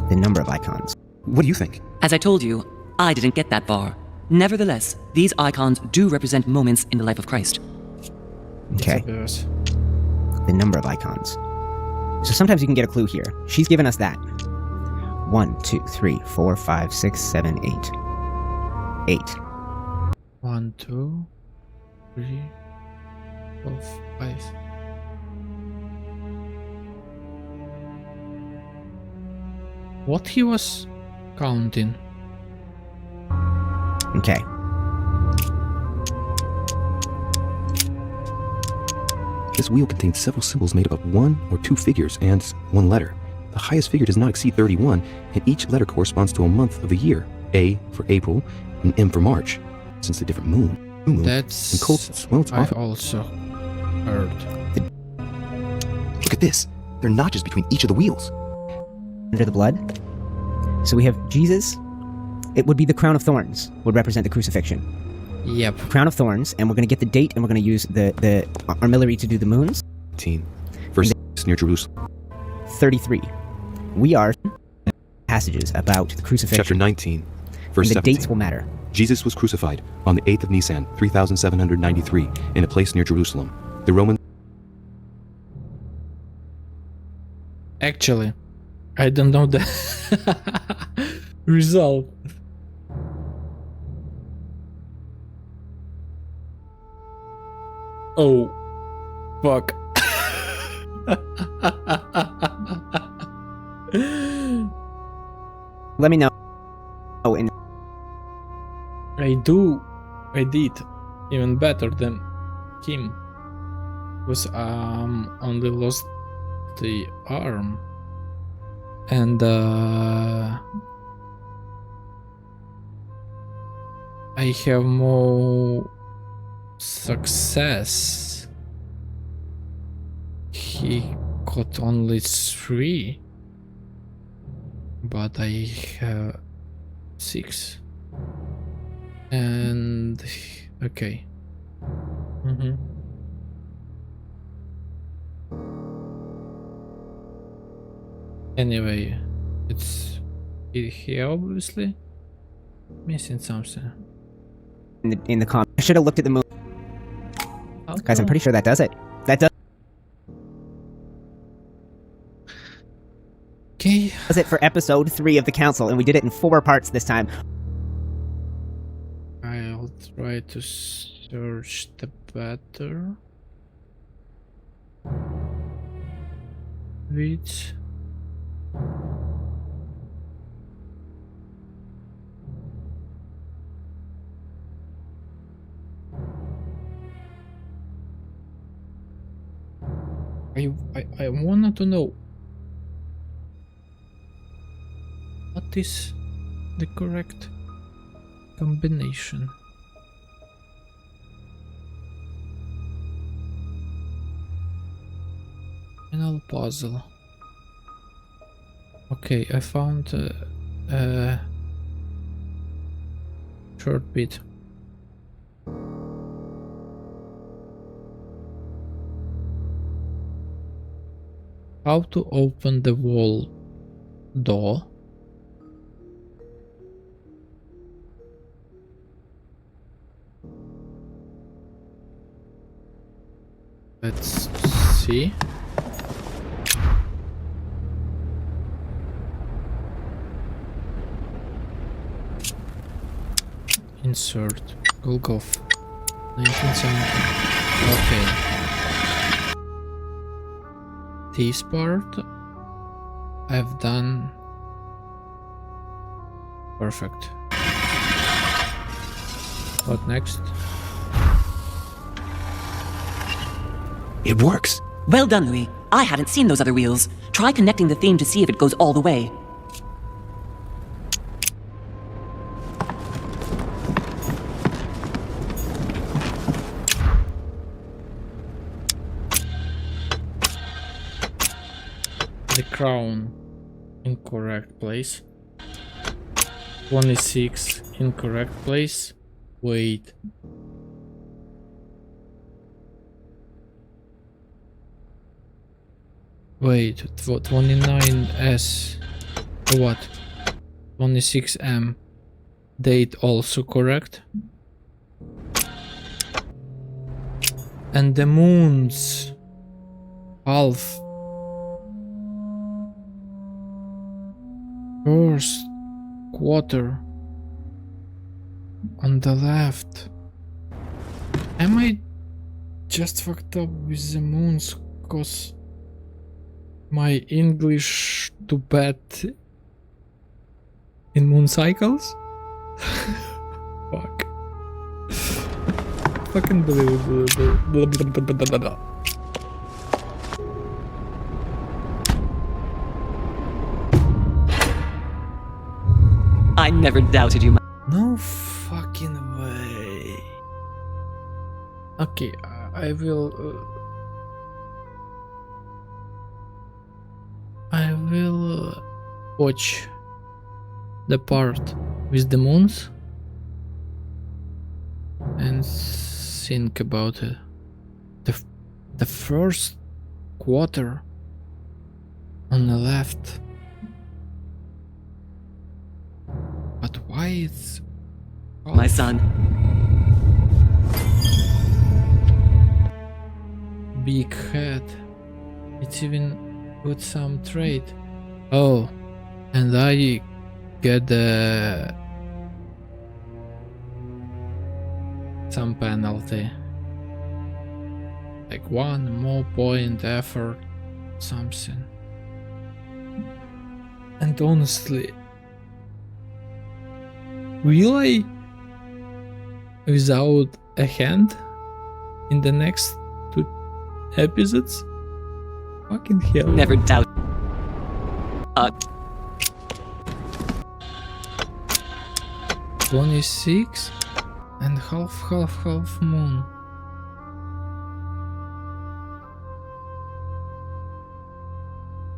Speaker 10: The number of icons.
Speaker 7: What do you think?
Speaker 9: As I told you, I didn't get that far. Nevertheless, these icons do represent moments in the life of Christ.
Speaker 10: Okay.
Speaker 1: It's
Speaker 10: The number of icons. So sometimes you can get a clue here. She's given us that. 1, 2, 3, 4, 5, 6, 7, 8. 8.
Speaker 1: 1, 2, 3, 4, 5. What he was counting?
Speaker 10: Okay.
Speaker 2: This wheel contains several symbols made up of 1 or 2 figures and 1 letter. The highest figure does not exceed 31, and each letter corresponds to a month of the year. A for April, and M for March. Since the different moon, new moon,
Speaker 1: That's
Speaker 2: and cold, well, it's
Speaker 1: I
Speaker 2: often.
Speaker 1: also heard.
Speaker 2: Look at this. They're notches between each of the wheels.
Speaker 10: Under the blood. So we have Jesus. It would be the crown of thorns, would represent the crucifixion.
Speaker 1: Yep.
Speaker 10: Crown of thorns, and we're going to get the date, and we're going to use the armillary to do the moons.
Speaker 2: 18. Verse near Jerusalem.
Speaker 10: 33. We are passages about the crucifixion.
Speaker 2: Chapter 19. Verse
Speaker 10: And the
Speaker 2: 17.
Speaker 10: dates will matter.
Speaker 2: Jesus was crucified on the 8th of Nisan, 3793, in a place near Jerusalem. The Roman...
Speaker 1: Actually, I don't know the result. Oh, fuck.
Speaker 10: Let me know. Oh, and
Speaker 1: I did even better than him. Was only lost the arm, and I have more success. He got only 3, but I have 6. And okay. Anyway, he obviously missing something.
Speaker 10: in the comments. I should have looked at the moon. Guys, I'm pretty sure that does it. That
Speaker 1: Okay.
Speaker 10: does it for episode 3 of the council, and we did it in 4 parts this time.
Speaker 1: I'll try to search the better. Which I wanted to know what is the correct combination. Final puzzle. Okay, I found a short bit. How to open the wall door? Let's see. Insert. Golgotha. 1970. Okay. This part I've done perfect. What next?
Speaker 2: It works!
Speaker 9: Well done, Louis. I hadn't seen those other wheels. Try connecting the theme to see if it goes all the way.
Speaker 1: The crown. Incorrect place. 26 incorrect place. Wait. Wait, 29S. What? 26M. Date also correct. And the moon's half. First quarter on the left. Am I just fucked up with the moons cause my English too bad in moon cycles? Fuck. Fucking believable.
Speaker 9: I never doubted you.
Speaker 1: No fucking way. Okay, I will. I will watch the part with the moons and think about it. The first quarter on the left. But why it's
Speaker 9: My son.
Speaker 1: big head? It's even with some trait. Oh, and I get some penalty. Like 1 more point effort, something. And honestly, will I without a hand in the next 2 episodes? Fucking hell.
Speaker 9: Never doubt.
Speaker 1: 26 and half moon.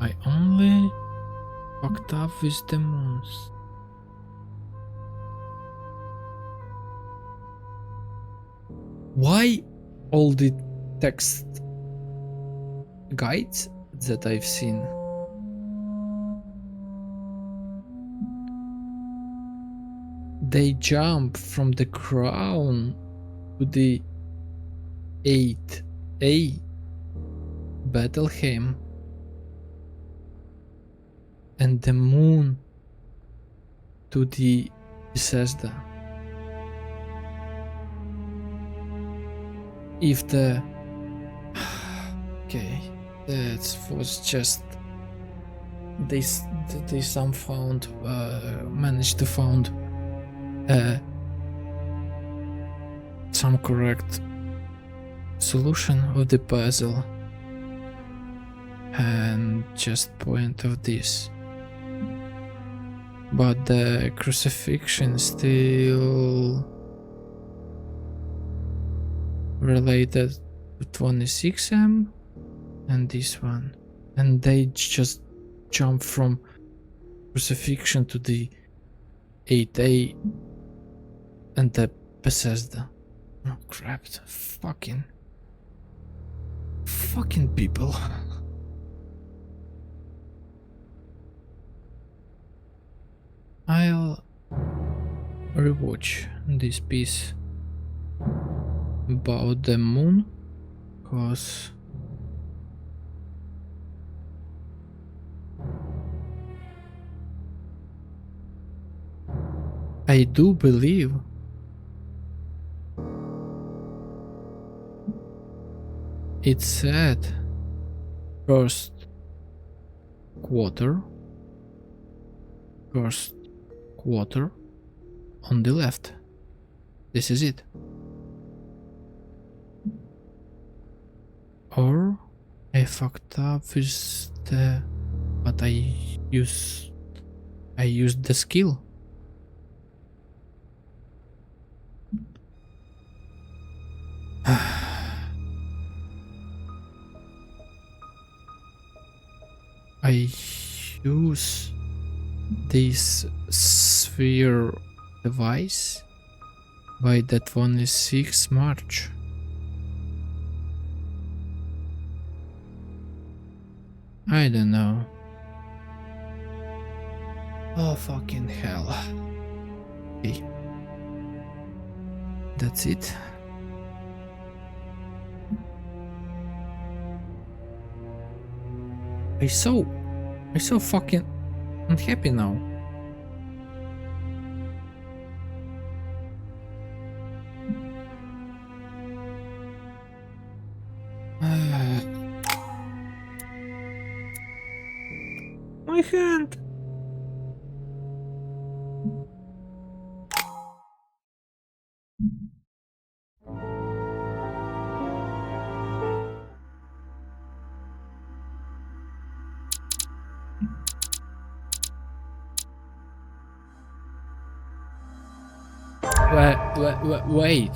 Speaker 1: I only fucked up with the moons. Why all the text guides that I've seen they jump from the crown to the 8A Bethlehem and the moon to the Bethesda. If the okay, that was just they somehow managed to found some correct solution of the puzzle and just point of this, but the crucifixion still related to 26M and this one, and they just jump from crucifixion to the 8A and the Bethesda. Oh crap, fucking people. I'll rewatch this piece about the moon, cause I do believe it said first quarter on the left. This is it. Or I fucked up with the, but I used the skill. I use this atmosphere device? By that one is 6 March. I don't know. Oh fucking hell. Okay. That's it. I'm so fucking unhappy now. My hand. Wait.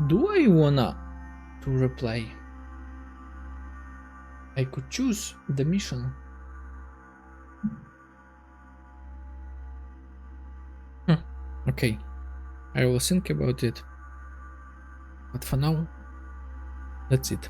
Speaker 1: Do I wanna to replay? I could choose the mission. Okay, I will think about it. But for now, that's it.